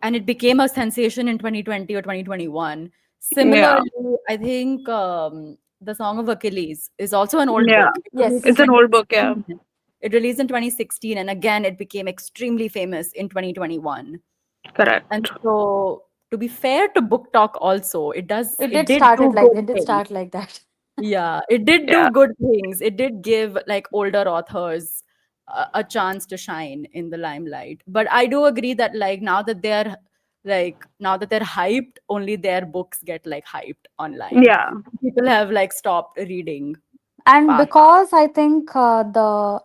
And it became a sensation in 2020 or 2021. Yeah. Similarly, I think The Song of Achilles is also an old Yeah. book. It released in It's Yes. an old book. Yeah. 2016. It released in 2016, and again, it became extremely famous in 2021. And Correct. so, to be fair to Book Talk, also, It it did did start it do like good it did things. start like that. Yeah, it did do Yeah. good things. It did give like older authors a chance to shine in the limelight. But I do agree that now that they're hyped, only their books get like hyped online. Yeah. People have like stopped reading And past. because I think the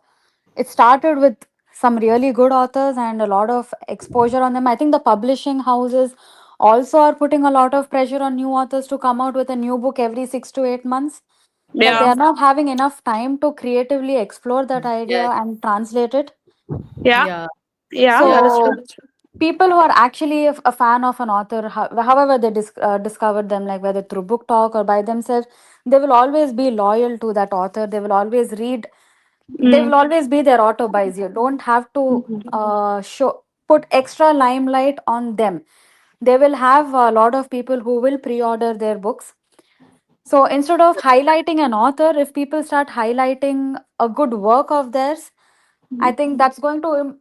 it started with some really good authors and a lot of exposure on them. I think the publishing houses also are putting a lot of pressure on new authors to come out with a new book every 6 to 8 months. That they Yeah. Yeah. are not having enough time to creatively explore that idea Yes. and translate it. Yeah. Yeah. Yeah. Yeah. That is true. So people who are actually a fan of an author, however they discovered them, like whether through book talk or by themselves, they will always be loyal to that author. They will always read. They Mm. will always be their auto buys. You don't have to show put extra limelight on them. They will have a lot of people who will pre-order their books. So instead of highlighting an author, if people start highlighting a good work of theirs, I think that's going to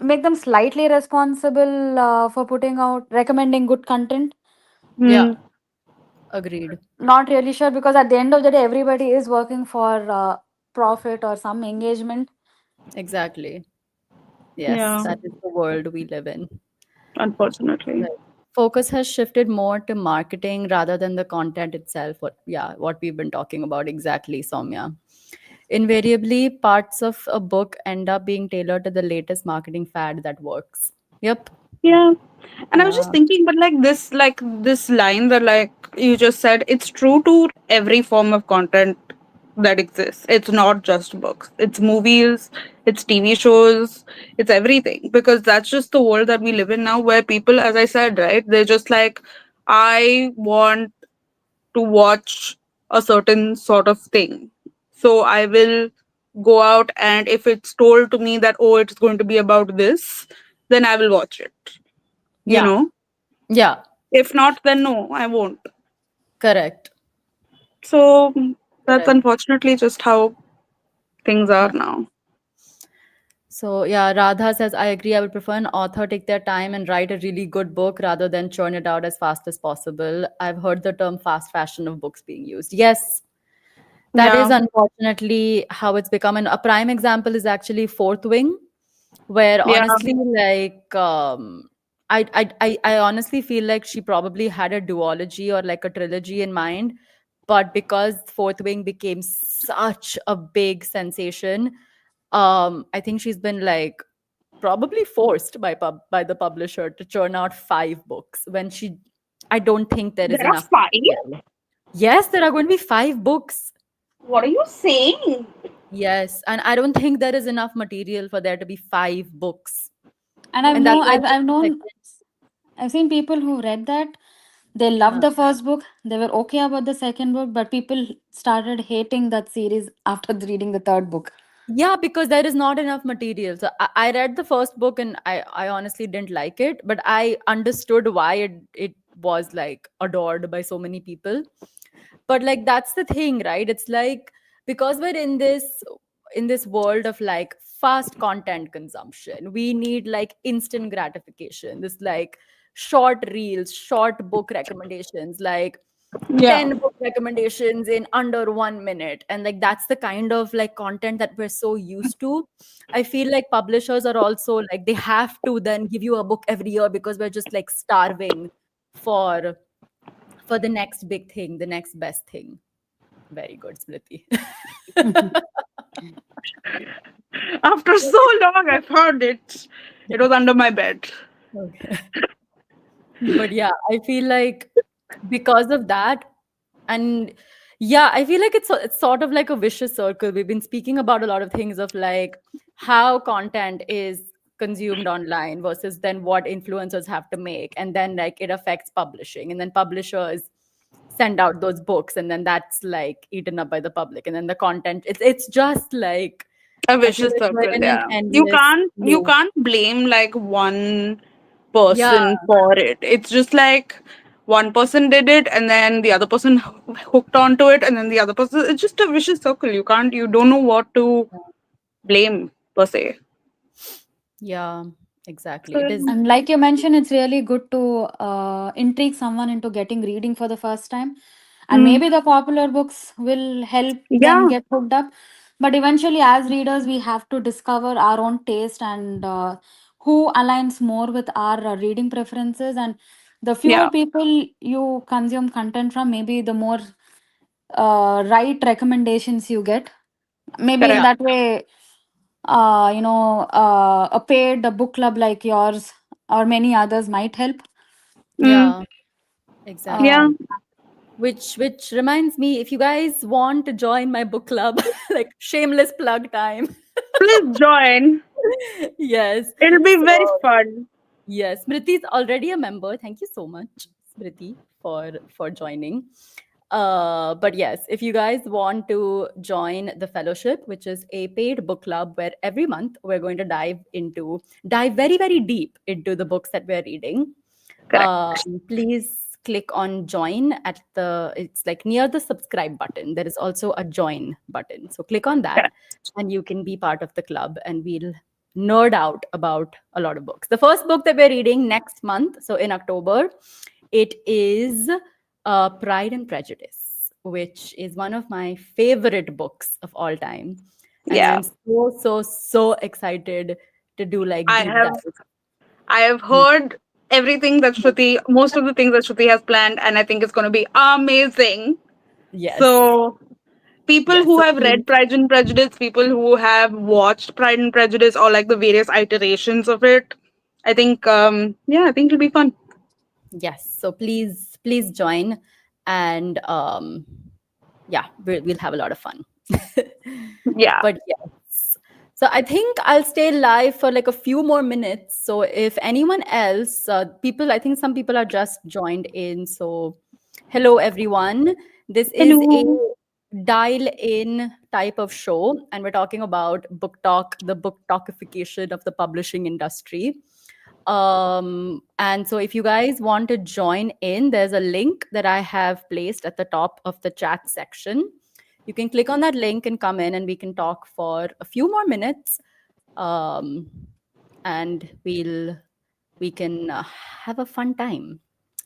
make them slightly responsible for putting out recommending good content. Yeah. Mm. Agreed. Not really sure, because at the end of the day everybody is working for profit or some engagement. Exactly. Yes. Yeah. That is the world we live in. Unfortunately. Right. Focus has shifted more to marketing rather than the content itself. What we've been talking about exactly, Soumya. Invariably, parts of a book end up being tailored to the latest marketing fad that works. Yep. Yeah. And I was just Yeah. thinking, but like this line that like you just said, it's true to every form of content that exists. It's not just books. It's movies, it's TV shows, it's everything. Because that's just the world that we live in now where people, as I said, right, they're just like, I want to watch a certain sort of thing. So I will go out, and if it's told to me that, oh, it's going to be about this, then I will watch it. You Yeah. know? Yeah. If not, then no, I won't. Correct. So that's Correct. unfortunately just how things are Yeah. now. So yeah, Radha says, I agree. I would prefer an author take their time and write a really good book rather than churn it out as fast as possible. I've heard the term fast fashion of books being used. Yes, that is Yeah. unfortunately how it's become. And a prime example is actually Fourth Wing, where Yeah. honestly, like, I honestly feel like she probably had a duology or like a trilogy in mind, but because Fourth Wing became such a big sensation, I think she's been like probably forced by the publisher to churn out 5 books when she I don't think there is There are enough five? material. Yes, there are going to be 5 books. What are you saying? Yes, and I don't think there is enough material for there to be 5 books. And And that's why I've the known, second, I've seen people who read that. They loved yeah. the first book. They were okay about the second book, but people started hating that series after reading the third book. Yeah, because there is not enough material. So I read the first book and I honestly didn't like it, but I understood why it was like adored by so many people. But like that's the thing, right? It's like because we're in this world of like fast content consumption, we need like instant gratification. This like short reels, short book recommendations, like Yeah. 10 book recommendations in under 1 minute, and like that's the kind of like content that we're so used to. I feel like publishers are also like they have to then give you a book every year because we're just like starving for for the next big thing, the next best thing. Very good, Smriti. After so long, I found it. It was under my bed. Okay. But yeah, I feel like because of that, and yeah, I feel like it's sort of like a vicious circle. We've been speaking about a lot of things of like how content is consumed online versus then what influencers have to make, and then like it affects publishing, and then publishers send out those books, and then that's like eaten up by the public, and then the content it's just like A I feel vicious like we're circle, in an yeah. You endless can't you loop. can't blame like one Yeah, person for it. It's just like one person did it and then the other person hooked onto it and then the other person, it's just a vicious circle. You don't know what to blame per se. yeah, exactly. It is. So, And like you mentioned, it's really good to intrigue someone into getting reading for the first time. And mm, maybe the popular books will help them yeah, get hooked up. But eventually, as readers, we have to discover our own taste and who aligns more with our reading preferences. And the fewer yeah, people you consume content from, maybe the more right recommendations you get. Maybe in correct. Yeah, that way, a paid book club like yours or many others might help. Mm, yeah, yeah, Um, exactly. Which reminds me, if you guys want to join my book club, like shameless plug time. please join. Yes. It'll be So very fun. yes, Smriti is already a member. Thank you so much, Smriti, for joining. But yes, if you guys want to join the fellowship, which is a paid book club where every month we're going to dive very, very deep into the books that we're reading. Correct. Please click on join at it's like near the subscribe button. There is also a join button. So click on that Correct. and you can be part of the club, and we'll nerd out about a lot of books. The first book that we're reading next month, so in October, it is Pride and Prejudice, which is one of my favorite books of all time. And Yeah. I'm so, so, so excited to do like I deep have dive. I have heard everything that Shruti, most of the things that Shruti has planned, and I think it's going to be amazing. Yes. So, people Yes. who So have read Pride and Prejudice, people who have watched Pride and Prejudice, or like the various iterations of it, I think, yeah, I think it'll be fun. yes. So please join, and yeah, we'll have a lot of fun. Yeah. But yes. So I think I'll stay live for like a few more minutes. So if anyone else, I think some people are just joined in. So hello everyone. This is a Hello. dial in type of show, and we're talking about book talk, the book talkification of the publishing industry. And so if you guys want to join in, there's a link that I have placed at the top of the chat section. You can click on that link and come in, and we can talk for a few more minutes. um, and we can have a fun time,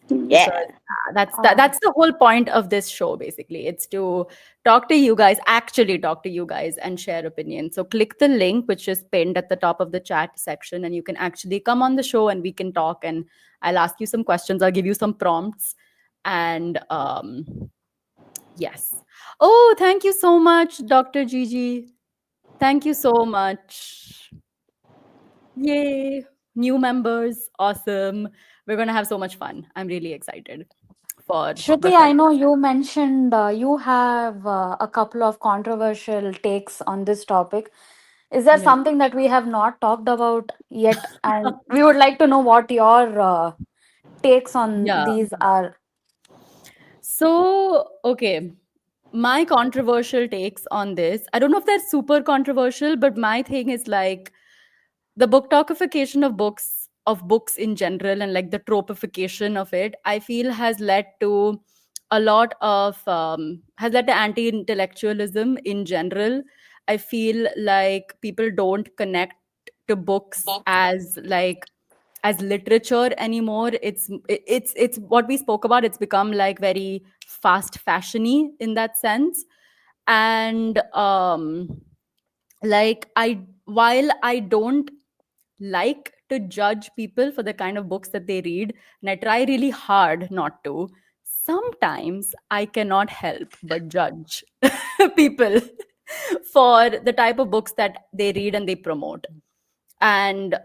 because Yeah. uh, that's the whole point of this show. Basically, it's to talk to you guys, actually talk to you guys and share opinions. So click the link which is pinned at the top of the chat section, and you can actually come on the show and we can talk, and I'll ask you some questions, I'll give you some prompts, and yes. Oh, thank you so much, Dr. Gigi. Thank you so much. Yay, new members, awesome. We're going to have so much fun. I'm really excited for the Shruti, I fellow. know you mentioned you have a couple of controversial takes on this topic. Is there Yeah. something that we have not talked about yet? And we would like to know what your takes on Yeah. these are. So, okay. My controversial takes on this, I don't know if they're super controversial, but my thing is like the book talkification of books in general, and like the tropification of it, I feel has led to a lot of has led to anti-intellectualism in general. I feel like people don't connect to books as literature anymore. It's what we spoke about. It's become like very fast fashiony in that sense. And like I while I don't like to judge people for the kind of books that they read, and I try really hard not to, sometimes I cannot help but judge people for the type of books that they read and they promote. And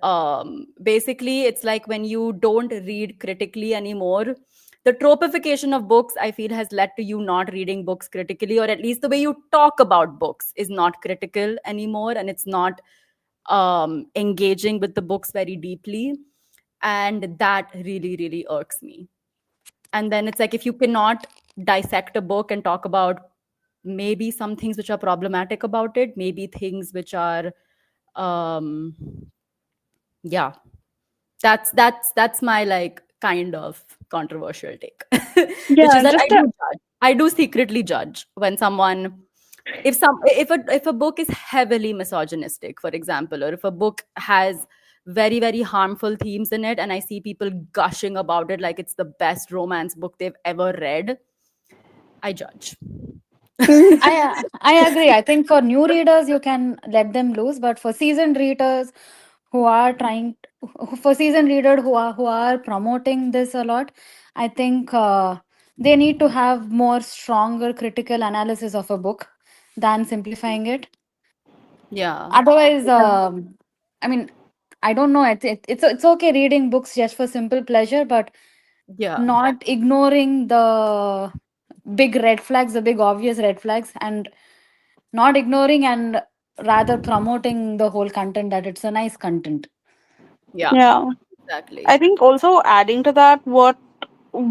basically, it's like when you don't read critically anymore, the tropification of books, I feel, has led to you not reading books critically, or at least the way you talk about books is not critical anymore, and it's not engaging with the books very deeply. And that really, really irks me. And then it's like, if you cannot dissect a book and talk about maybe some things which are problematic about it, maybe things which are, um, yeah, that's my like kind of controversial take, which is Yeah, that just a I do secretly judge when someone, if a book is heavily misogynistic, for example, or if a book has very, very harmful themes in it, and I see people gushing about it like it's the best romance book they've ever read, I judge. I agree. I think for new readers you can let them loose, but for seasoned readers who are for seasoned readers who are promoting this a lot, I think they need to have more stronger critical analysis of a book than simplifying it. Yeah, Otherwise, yeah. I mean, I don't know. It's okay reading books just for simple pleasure, but yeah, not ignoring the big red flags, the big obvious red flags, and not ignoring and rather promoting the whole content that it's a nice content. yeah, Yeah. I exactly. think also adding to that, what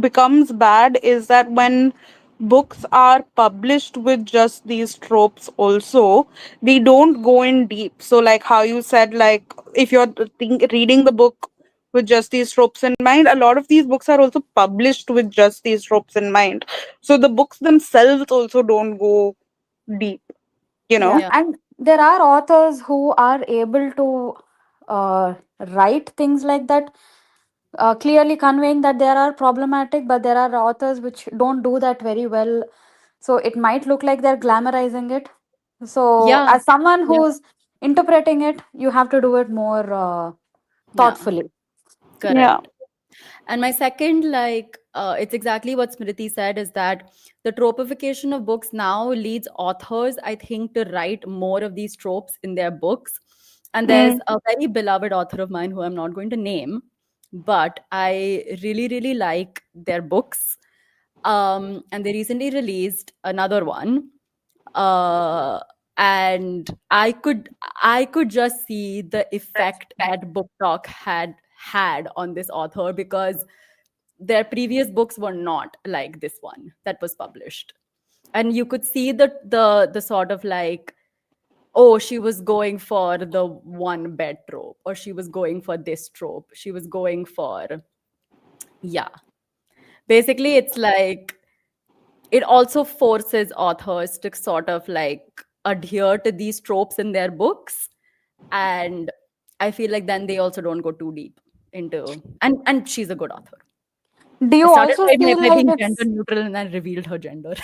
becomes bad is that when books are published with just these tropes, also, they don't go in deep. So, like how you said, like if you're reading the book with just these tropes in mind, a lot of these books are also published with just these tropes in mind. So, the books themselves also don't go deep, you Yeah, know? Yeah, and there are authors who are able to write things like that, clearly conveying that there are problematic, but there are authors which don't do that very well. So it might look like they're glamorizing it. So, yeah, as someone yeah, who's interpreting it, you have to do it more yeah, thoughtfully. Yeah. correct. And my second, like, it's exactly what Smriti said, is that the tropification of books now leads authors, I think, to write more of these tropes in their books. And there's Mm. a very beloved author of mine who I'm not going to name, but I really, really like their books. And they recently released another one. Uh, and I could just see the effect that book talk had on this author, because their previous books were not like this one that was published. And you could see the sort of like, oh, she was going for the one bed trope, or she was going for this trope, she was going for, yeah, basically it's like, it also forces authors to sort of like adhere to these tropes in their books. And I feel like then they also don't go too deep into, and she's a good author. Do I you started also by feel like being gender it's neutral and then revealed her gender.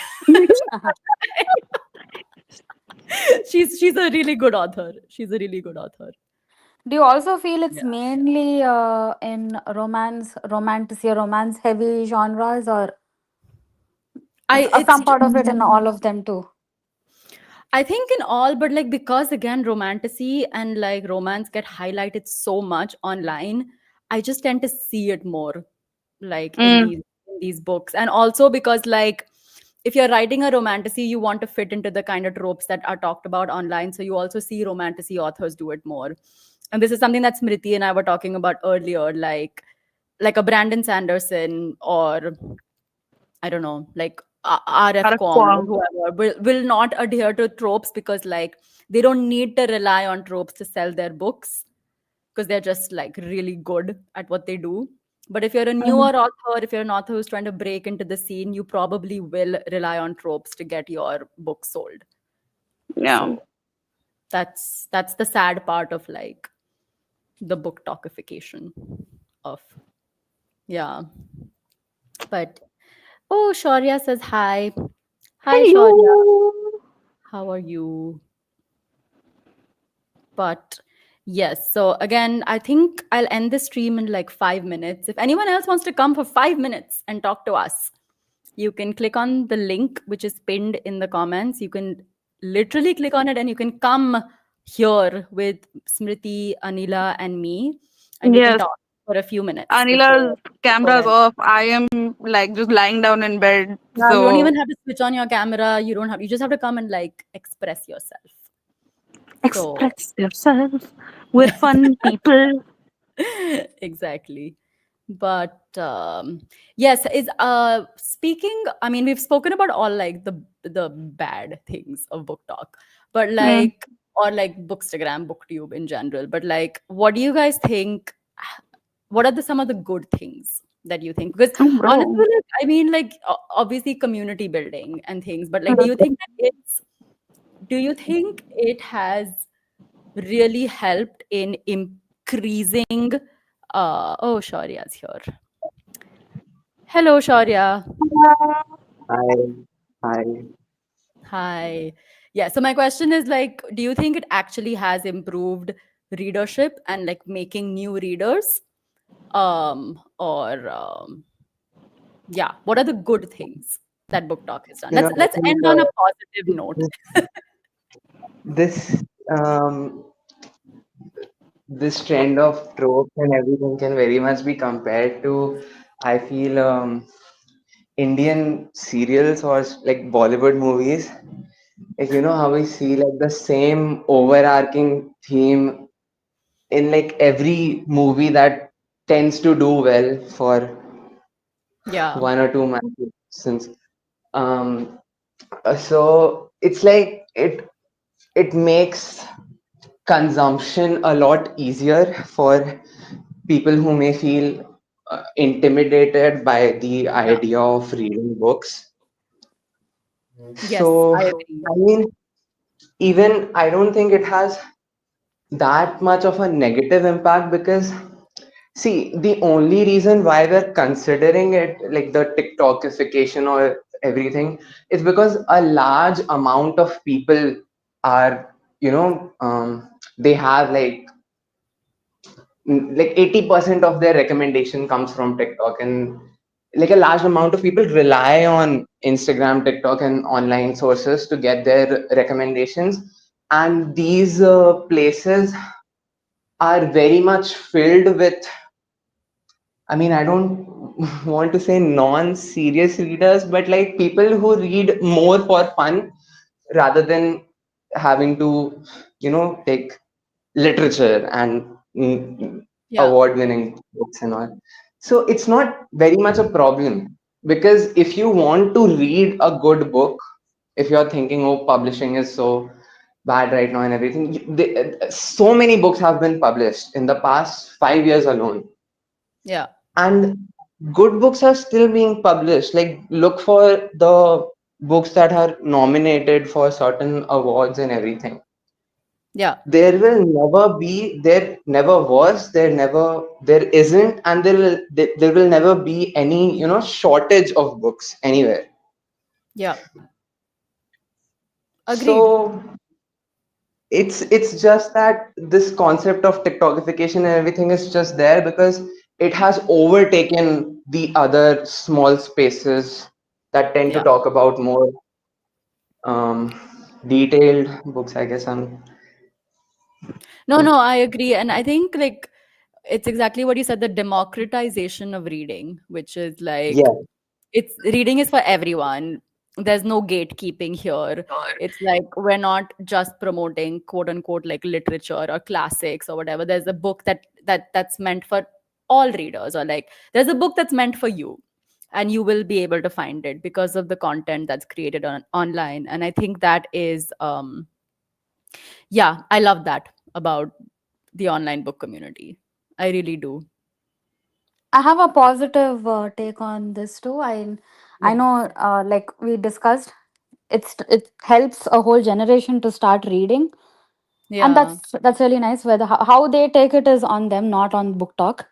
She's a really good author. She's a really good author. do you also feel it's Yeah. mainly in romance heavy genres, or It's some part of it in all of them too? I think in all, but like, because again, romantasy and like romance get highlighted so much online, I just tend to see it more like in Mm. these books. And also because like, if you're writing a romantasy, you want to fit into the kind of tropes that are talked about online. So you also see romantasy authors do it more. And this is something that Smriti and I were talking about earlier, like a Brandon Sanderson, or I don't know, like RF Kong or Correct. whoever will not adhere to tropes, because like they don't need to rely on tropes to sell their books, because they're just like really good at what they do. But if you're a newer author, if you're an author who's trying to break into the scene, you probably will rely on tropes to get your book sold. Yeah. So that's the sad part of like the book talkification of. Yeah. But oh, Shaurya says hi. Hi, Shaurya. Hello. How are you? But yes, so again, I think I'll end the stream in like 5 minutes. If anyone else wants to come for 5 minutes and talk to us, you can click on the link which is pinned in the comments. You can literally click on it and you can come here with Smriti, Anila, and me, and we can Yes, talk for a few minutes Anila's before camera's end. off. I am like just lying down in bed. Yeah, you don't So even have to switch on your camera. You just have to come and like express yourself. So express yourself. We're fun people. exactly. But yes, is speaking, I mean, we've spoken about all like the bad things of book talk, but Mm. like, or like bookstagram, booktube in general, but like, what do you guys think, what are some of the good things that you think? Because Oh, honestly, bro. like, I mean, like obviously community building and things, but like, Mm. do you think it has really helped in increasing oh, Shaurya's here. Hello, Shaurya. Hi, hi. Hi. Yeah, so my question is like, do you think it actually has improved readership and like making new readers? Or yeah, what are the good things that Book Talk has done? You know, I Let's think end on a positive note. this this um, this trend of tropes and everything can very much be compared to, I feel, Indian serials or like Bollywood movies. Like you know how we see like the same overarching theme in like every movie that tends to do well for Yeah, one or two months since. Um, so it's like it makes consumption a lot easier for people who may feel intimidated by the yeah. idea of reading books. Yes, So, I agree. I mean, even I don't think it has that much of a negative impact because, see, the only reason why we're considering it like the TikTokification or everything is because a large amount of people are, they have like 80% of their recommendation comes from TikTok, and like a large amount of people rely on Instagram, TikTok, and online sources to get their recommendations. And these places are very much filled with, I mean, I don't want to say non-serious readers, but like people who read more for fun rather than having to, take literature and Yeah, award-winning books and all. So it's not very much a problem because if you want to read a good book, if you're thinking, oh, publishing is so bad right now and everything, so many books have been published in the past 5 years alone, yeah, and good books are still being published. Like, look for the books that are nominated for certain awards and everything. yeah, There never was, there isn't, and there will never be any, shortage of books anywhere. yeah. Agreed. So it's just that this concept of TikTokification and everything is just there because it has overtaken the other small spaces that tend to Yeah. talk about more um, detailed books, I guess. No, no, I agree. And I think like it's exactly what you said, the democratization of reading, which is like Yeah, it's reading is for everyone. There's no gatekeeping here. It's like we're not just promoting quote unquote like literature or classics or whatever. There's a book that's meant for all readers, or like there's a book that's meant for you, and you will be able to find it because of the content that's created online. And I think that is yeah, I love that about the online book community. I really do. I have a positive take on this too. I Yeah. know, like we discussed, it helps a whole generation to start reading, and Yeah. that's really nice. Whether how they take it is on them, not on book talk.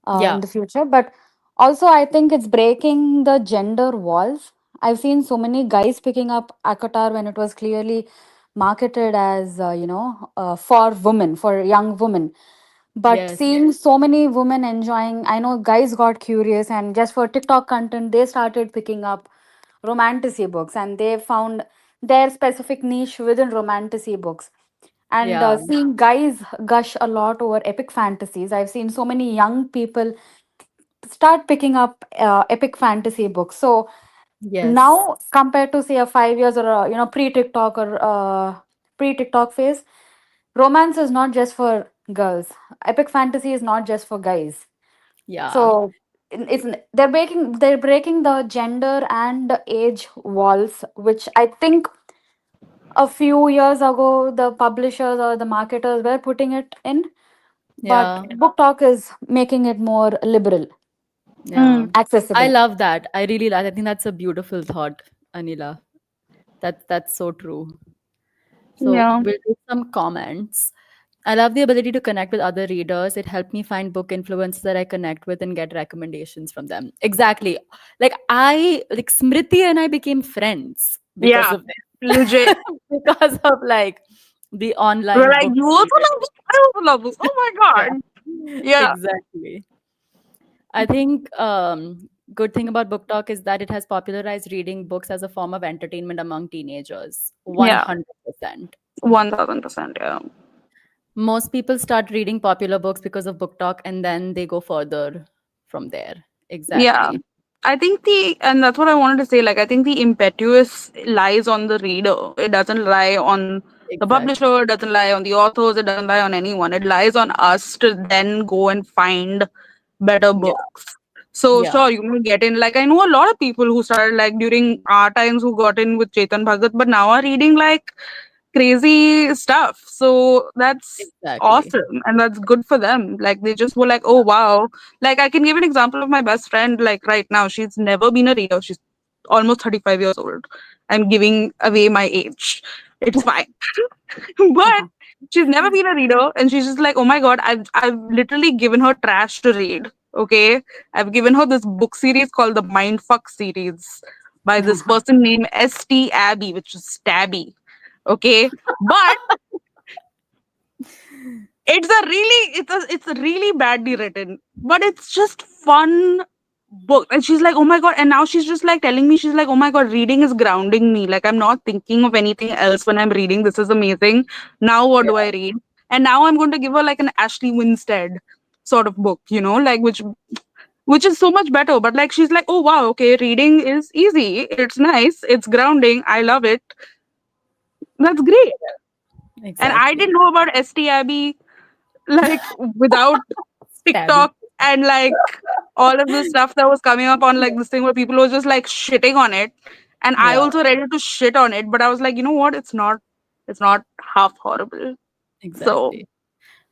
in Yeah. the future. But also, I think it's breaking the gender walls. I've seen so many guys picking up Akatar when it was clearly marketed as, for women, for young women. But Yes. seeing so many women enjoying, I know guys got curious and just for TikTok content, they started picking up romantasy books and they found their specific niche within romantasy books. And Yeah. seeing guys gush a lot over epic fantasies, I've seen so many young people start picking up epic fantasy books. So Yes. now, compared to say a 5 years or a, pre TikTok or pre TikTok phase, romance is not just for girls. Epic fantasy is not just for guys. Yeah. So they're breaking the gender and age walls, which I think a few years ago the publishers or the marketers were putting it in, but Yeah. book talk is making it more liberal, Yeah. Mm. I accessible. love that. I really like. I think that's a beautiful thought, Anila. That's so true. So Yeah. we'll do some comments. I love the ability to connect with other readers. It helped me find book influencers that I connect with and get recommendations from them. Exactly. Like Smriti and I became friends because Yeah. of this. Legit. Because of like the We're online like, book you also love community. this? I also love this. Oh my Yeah. god. Yeah. Exactly. I think good thing about book talk is that it has popularized reading books as a form of entertainment among teenagers. Yeah. 100%. 1000%. Yeah. Most people start reading popular books because of book talk and then they go further from there. Yeah. Exactly. I think and that's what I wanted to say. Like, I think the impetus lies on the reader. It doesn't lie on the Exactly. publisher, it doesn't lie on the authors, it doesn't lie on anyone. It lies on us to then go and find better Yeah. books. So, Yeah. sure, you may get in. Like, I know a lot of people who started, like, during our times who got in with Chetan Bhagat, but now are reading, like, crazy stuff. So that's Exactly. awesome. And that's good for them. Like they just were like, oh wow. Like I can give an example of my best friend, like right now. She's never been a reader. She's almost 35 years old. I'm giving away my age. It's fine. But she's never been a reader and she's just like, oh my god, I've literally given her trash to read. Okay. I've given her this book series called the Mindfuck series by this person named St. Abby, which is Stabby. Okay. But it's a really badly written, but it's just fun book. And she's like, oh my god. And now she's just like telling me, she's like, oh my god, reading is grounding me. Like I'm not thinking of anything else when I'm reading. This is amazing. Now what Yeah. do I read? And now I'm going to give her like an Ashley Winstead sort of book, like which is so much better. But like she's like, oh wow, okay, reading is easy. It's nice. It's grounding. I love it. That's great. And I Exactly. didn't know about ST Abbey like without Stabby. TikTok and like all of the stuff that was coming up on like this thing where people were just like shitting on it. And I Yeah. also ready to shit on it, but I was like, you know what? It's not half horrible. So Exactly.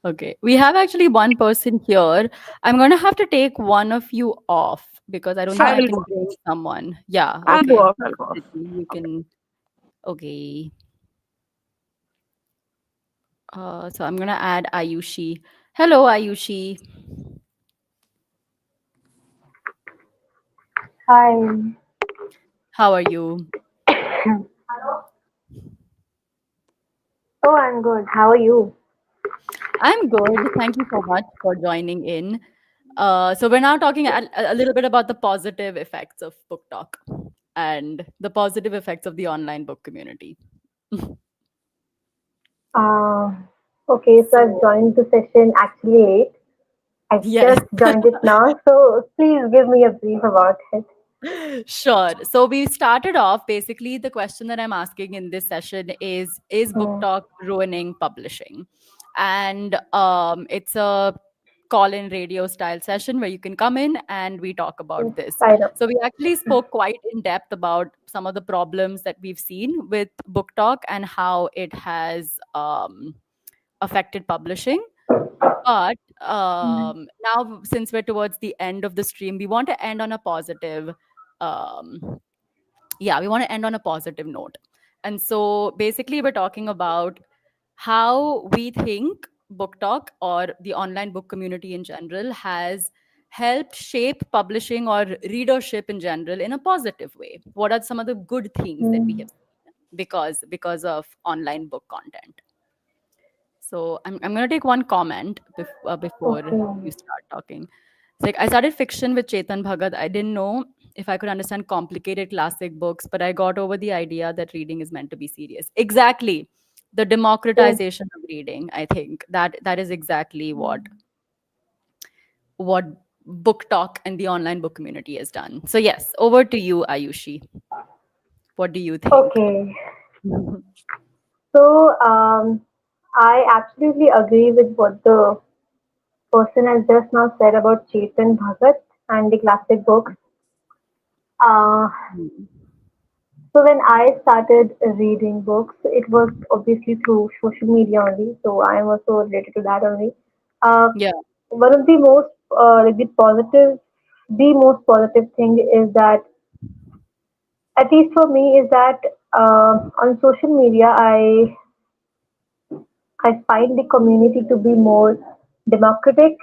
Okay. We have actually one person here. I'm going to have to take one of you off because I don't think I I will can go. bring someone. Yeah. I'll go Okay. off. I'll go off. You can. Okay. So I'm going to add Ayushi. Hello, Ayushi. Hi. How are you? Oh, I'm good. How are you? I'm good. Thank you so much for joining in. So we're now talking a little bit about the positive effects of book talk and the positive effects of the online book community. Uh, okay, so I've So joined the session actually late. I yes. just joined it now, so please give me a brief about it. Sure. So we started off basically the question that I'm asking in this session is book Hmm. talk ruining publishing? And it's a call in radio style session where you can come in and we talk Yes, about this. I know. So we actually spoke quite in depth about some of the problems that we've seen with book talk and how it has affected publishing. But Hmm. now, since we're towards the end of the stream, we want to end on a positive. Um, yeah, we want to end on a positive note. And so, basically, we're talking about how we think book talk or the online book community in general has helped shape publishing or readership in general in a positive way? What are some of the good things that we Mm. have seen because of online book content? So I'm going to take one comment before Okay. you start talking. It's like I started fiction with Chetan Bhagat. I didn't know if I could understand complicated classic books, but I got over the idea that reading is meant to be serious. Exactly. The Yes. democratization of reading, I think that is exactly what book talk and the online book community has done. So yes, over to you, Ayushi. What do you think? Okay. So, I absolutely agree with what the person has just now said about Chetan Bhagat and the classic books. Uh, so when I started reading books, it was obviously through social media only. So I am also related to that only. Uh, Yeah, one of the most like the most positive thing is that, at least for me, is that on social media, I find the community to be more democratic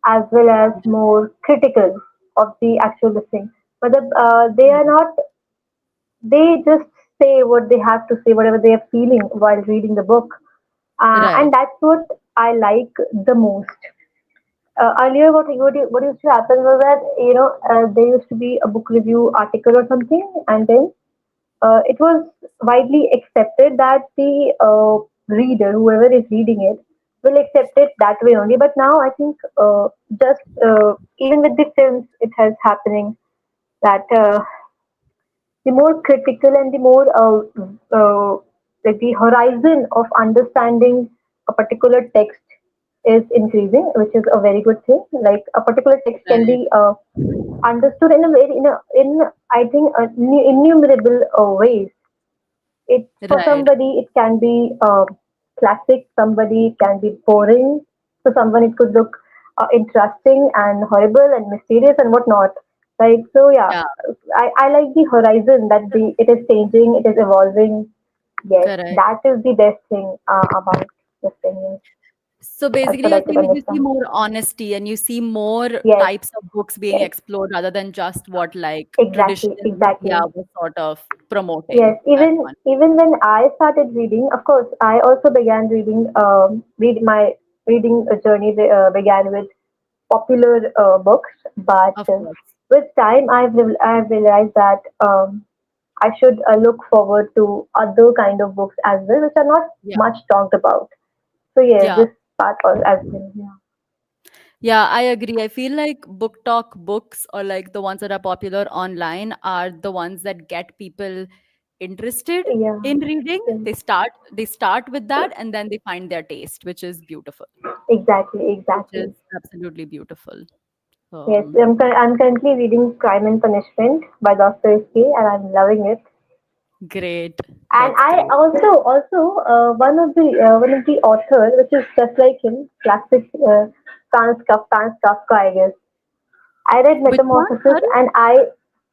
as well as more critical of the actual listing. But they are not, they just say what they have to say, whatever they are feeling while reading the book. And right, that's what I like the most. Earlier, what used to happen was that, there used to be a book review article or something, and then it was widely accepted that the reader, whoever is reading it, will accept it that way only. But now I think just even with the films, it has happening that the more critical and the more like the horizon of understanding a particular text is increasing, which is a very good thing. Like a particular text can right, be understood in a very in I think innumerable ways. It for right. somebody it can be classic, somebody it can be boring, so someone it could look interesting and horrible and mysterious and whatnot. Like so, yeah, Yeah, I like the horizon that the it is changing, it is evolving. Yes, correct. that is the best thing about this thing. Yes. So That's basically, what I you're could saying that you see understand. more honesty and you see more Yes, types of books being yes, explored rather than just what like exactly, traditional media exactly. was sort of promoting Yes, at even one. even when I started reading, of course, I also began reading. My reading journey began with popular books, but Of course. with time, I've realized that I should look forward to other kind of books as well, which are not Yeah. much talked about. So yes, Yeah. this part was as well. Yeah. Yeah, I agree. I feel like book talk books or like the ones that are popular online are the ones that get people interested Yeah. in reading. Yes. They start with that and then they find their taste, which is beautiful. Exactly. Which is Exactly. absolutely beautiful. Yes. Um I'm currently reading Crime and Punishment by Dostoevsky, and I'm loving it. Great. And That's I great. also one of the author, which is just like him, classic Franz Kafka, I guess. I read Which one? Metamorphosis, Sorry? and I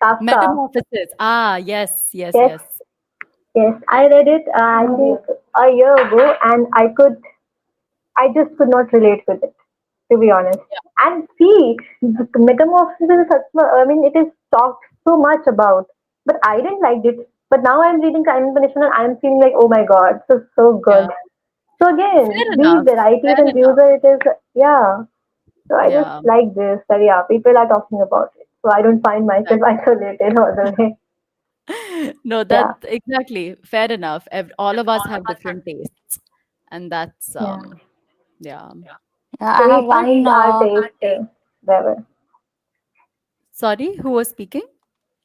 Kafka. Metamorphosis. Ah, yes, yes, Yes, yes. yes, I read it. I think a year ago, and I just could not relate with it, to be honest. Yeah, And see, the Metamorphosis is such. I mean, it is talked so much about, but I didn't like it. But now I'm reading Crime and Punishment, and I'm feeling like, oh my god, this is so yeah. good. So again, Fair the enough. varieties Fair and views enough. are it is, yeah. So I just Yeah. like this that yeah, people are talking about it. So I don't find myself isolated all the way. No, Yeah, that exactly fair enough. All of us have different tastes, and that's yeah. yeah. Yeah, So I have we one. find our taste wherever. Sorry, who was speaking?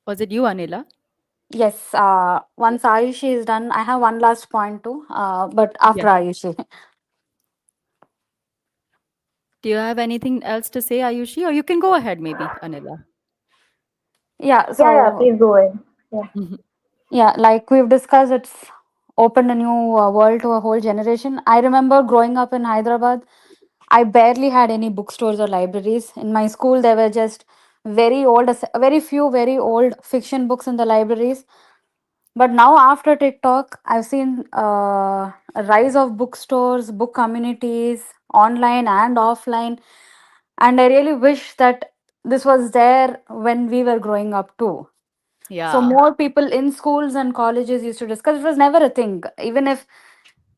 Was it you, Anila? Yes, once Ayushi is done, I have one last point too. But after Yes. Ayushi. Do you have anything else to say, Ayushi? Or you can go ahead, maybe, Anila. Yeah, Yeah, yeah. so Please go in. Yeah. yeah, like we've discussed, it's opened a new world to a whole generation. I remember growing up in Hyderabad, I barely had any bookstores or libraries. In my school, there were just very few very old fiction books in the libraries. But now, after TikTok, I've seen a rise of bookstores, book communities, online and offline. And I really wish that this was there when we were growing up too. So Yeah, more people in schools and colleges used to discuss. It was never a thing. Even if,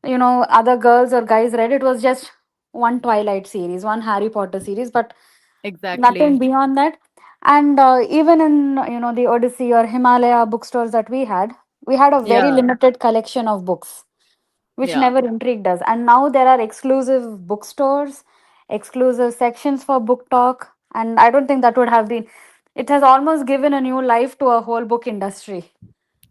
other girls or guys read, it was just one Twilight series, one Harry Potter series, but nothing exactly. beyond that. And even in, the Odyssey or Himalaya bookstores that we had a very Yeah, limited collection of books, which yeah, never intrigued us. And now there are exclusive bookstores, exclusive sections for book talk, and I don't think that would have been. It has almost given a new life to a whole book industry.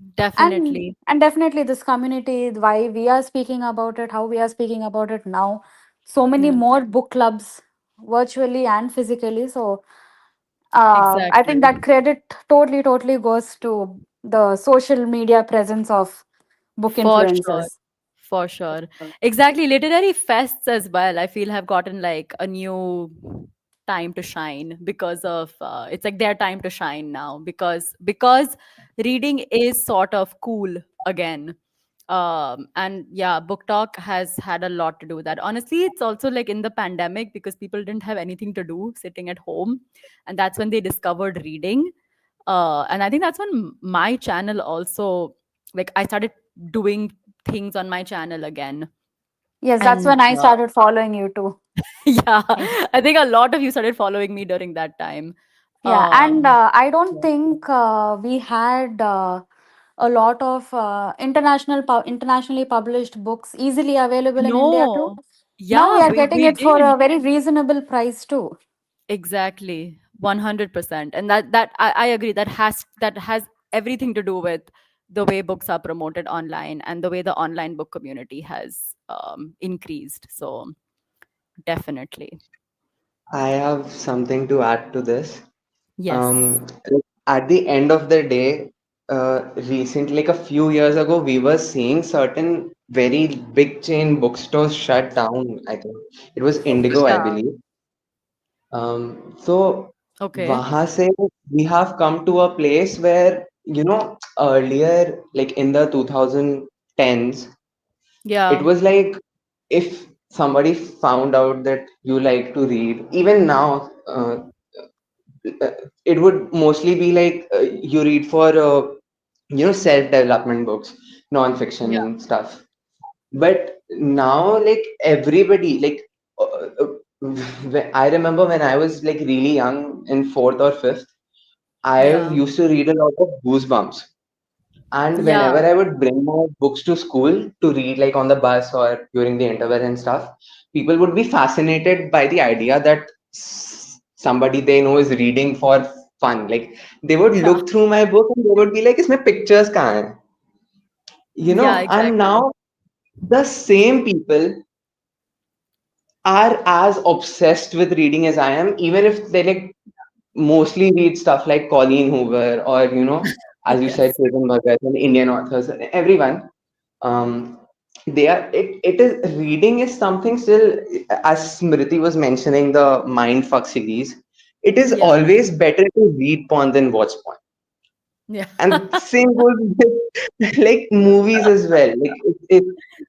And definitely. and definitely this community, why we are speaking about it, how we are speaking about it now, so many Yeah, more book clubs, virtually and physically. So I think exactly. that credit totally goes to the social media presence of book For sure. influencers. For sure. Exactly. Literary fests as well, I feel, have gotten like a new time to shine because of it's like their time to shine now because reading is sort of cool again. And yeah, book talk has had a lot to do with that. Honestly, it's also like in the pandemic because people didn't have anything to do sitting at home, and that's when they discovered reading. And I think that's when my channel also, like, I started doing things on my channel again. Yes, that's And when I started following you too. yeah, I think a lot of you started following me during that time. Yeah, and I don't Yeah. think we had a lot of internationally published books easily available in India too. No, Now we yeah, are we getting we it for did. a very reasonable price too. Exactly, 100%. And I agree, that has everything to do with the way books are promoted online and the way the online book community has increased. So definitely. I have something to add to this. Yes. Like, at the end of the day, recently, like a few years ago, we were seeing certain very big chain bookstores shut down. I think it was Indigo, I Yeah. believe. So Okay. वहाँ से we have come to a place where, earlier, like in the 2010s, it Yeah. was like if somebody found out that you like to read, even now, uh, it would mostly be like you read for self-development books, Yeah. non-fiction stuff. But now, like everybody, like I remember when I was like really young in fourth or fifth, I Yeah. used to read a lot of Goosebumps. And Yeah. whenever I would bring my books to school to read, like on the bus or during the interval and stuff, people would be fascinated by the idea that somebody they know is reading for fun. Like they would Yeah. look through my book and they would be like, "Isme pictures kahan hai?" Yeah, And exactly. now the same people are as obsessed with reading as I am, even if they like mostly read stuff like Colleen Hoover or as you said, Yes. Chetan Bhagat and Indian authors, everyone. Um, they are it is reading is something still, as Smriti was mentioning the Mindfuck series. It is Yeah. always better to read porn than watch porn, Yeah. and same goes with like movies as well. Like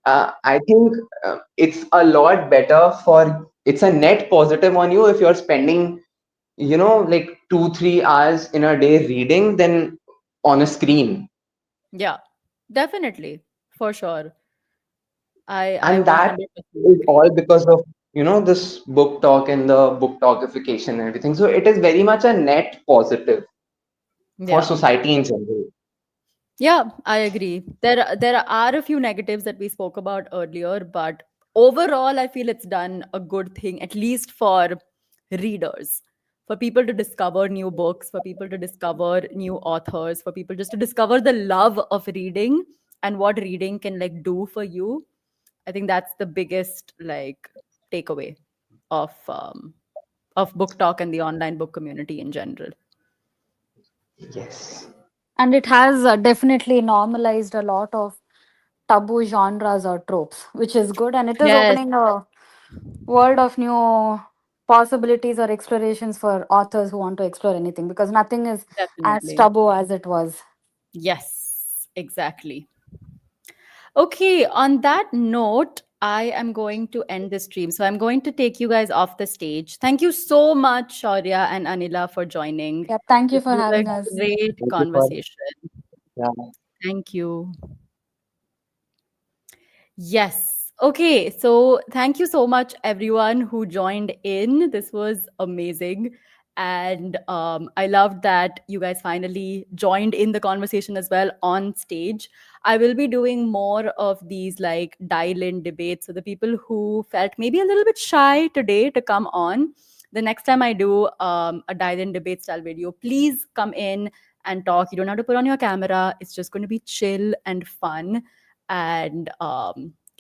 I think it's a lot better for it's a net positive on you if you're spending like 2-3 hours in a day reading than on a screen. Yeah. Definitely. For sure. I And that 100% is agree. all because of this book talk and the book talkification and everything. So it is very much a net positive for Yeah. society in general. Yeah, I agree. There are a few negatives that we spoke about earlier, but overall, I feel it's done a good thing, at least for readers, for people to discover new books, for people to discover new authors, for people just to discover the love of reading and what reading can like do for you. I think that's the biggest like takeaway of book talk and the online book community in general. Yes. And it has definitely normalized a lot of taboo genres or tropes, which is good. And it is Yes, opening a world of new possibilities or explorations for authors who want to explore anything, because nothing is as definitely. taboo as it was. Yes, exactly. Okay, on that note, I am going to end this stream. So I'm going to take you guys off the stage. Thank you so much, Shaurya and Anila, for joining. Yep. Thank you This for was a having us. great Thank you for, conversation. yeah. Thank you. Yes. Okay. So thank you so much, everyone who joined in. This was amazing. And I loved that you guys finally joined in the conversation as well on stage. I will be doing more of these like dial in debates. So the people who felt maybe a little bit shy today to come on, the next time I do a dial in debate style video, please come in and talk. You don't have to put on your camera, it's just going to be chill and fun. And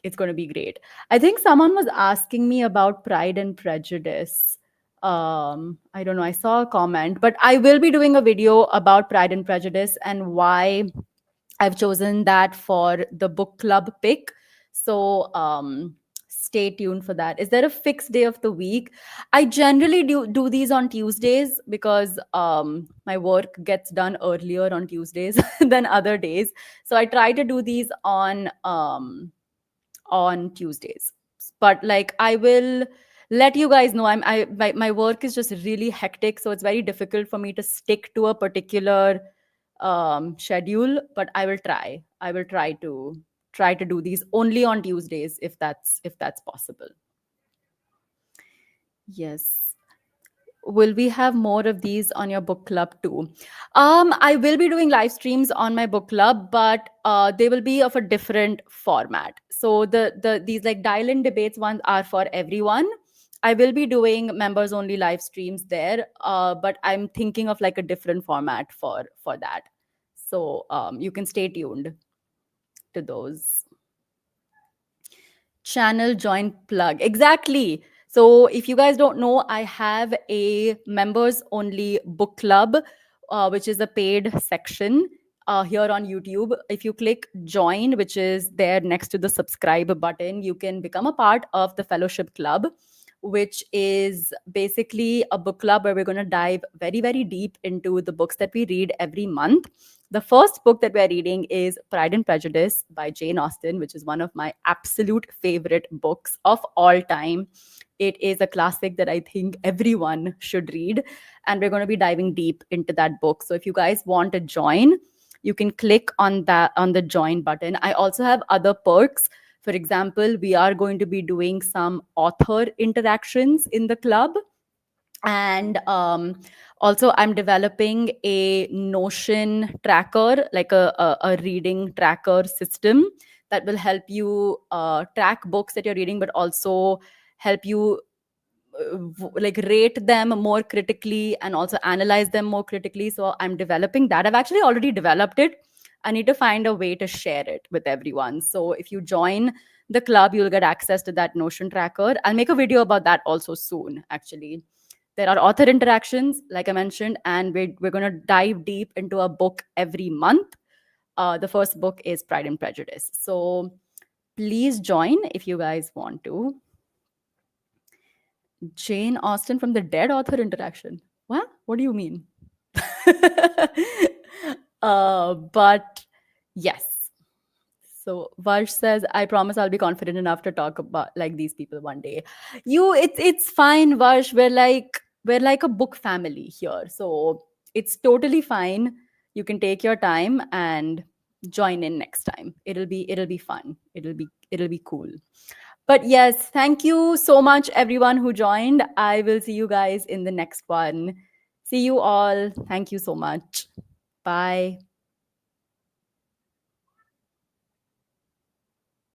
it's going to be great. I think someone was asking me about Pride and Prejudice. I don't know, I saw a comment, but I will be doing a video about Pride and Prejudice and why I've chosen that for the book club pick. So stay tuned for that. Is there a fixed day of the week? I generally do these on Tuesdays because my work gets done earlier on Tuesdays than other days. So I try to do these on Tuesdays. But like I will let you guys know, my work is just really hectic, so it's very difficult for me to stick to a particular schedule. But I will try. I will try to do these only on Tuesdays if that's possible. Yes. Will we have more of these on your book club too? I will be doing live streams on my book club, but they will be of a different format. So these like dial-in debates ones are for everyone. I will be doing members only live streams there, but I'm thinking of like a different format for that. So you can stay tuned to those. Channel join plug, exactly. So if you guys don't know, I have a members only book club, which is a paid section here on YouTube. If you click join, which is there next to the subscribe button, you can become a part of the fellowship club, which is basically a book club where we're going to dive very, very deep into the books that we read every month. The first book that we're reading is Pride and Prejudice by Jane Austen, which is one of my absolute favorite books of all time. It is a classic that I think everyone should read. And we're going to be diving deep into that book. So if you guys want to join, you can click on the join button. I also have other perks. For example, we are going to be doing some author interactions in the club. And also I'm developing a Notion tracker, like a reading tracker system that will help you track books that you're reading, but also help you like rate them more critically and also analyze them more critically. So I'm developing that. I've actually already developed it. I need to find a way to share it with everyone. So if you join the club, you'll get access to that Notion tracker. I'll make a video about that also soon, actually. There are author interactions, like I mentioned, and we're going to dive deep into a book every month. The first book is Pride and Prejudice. So please join if you guys want to. Jane Austen from the Dead author interaction. What do you mean? But yes. So Varsh says, I promise I'll be confident enough to talk about like these people one day. It's fine, Varsh. We're like a book family here. So it's totally fine. You can take your time and join in next time. It'll be fun. It'll be cool. But yes, thank you so much, everyone who joined. I will see you guys in the next one. See you all. Thank you so much. Bye.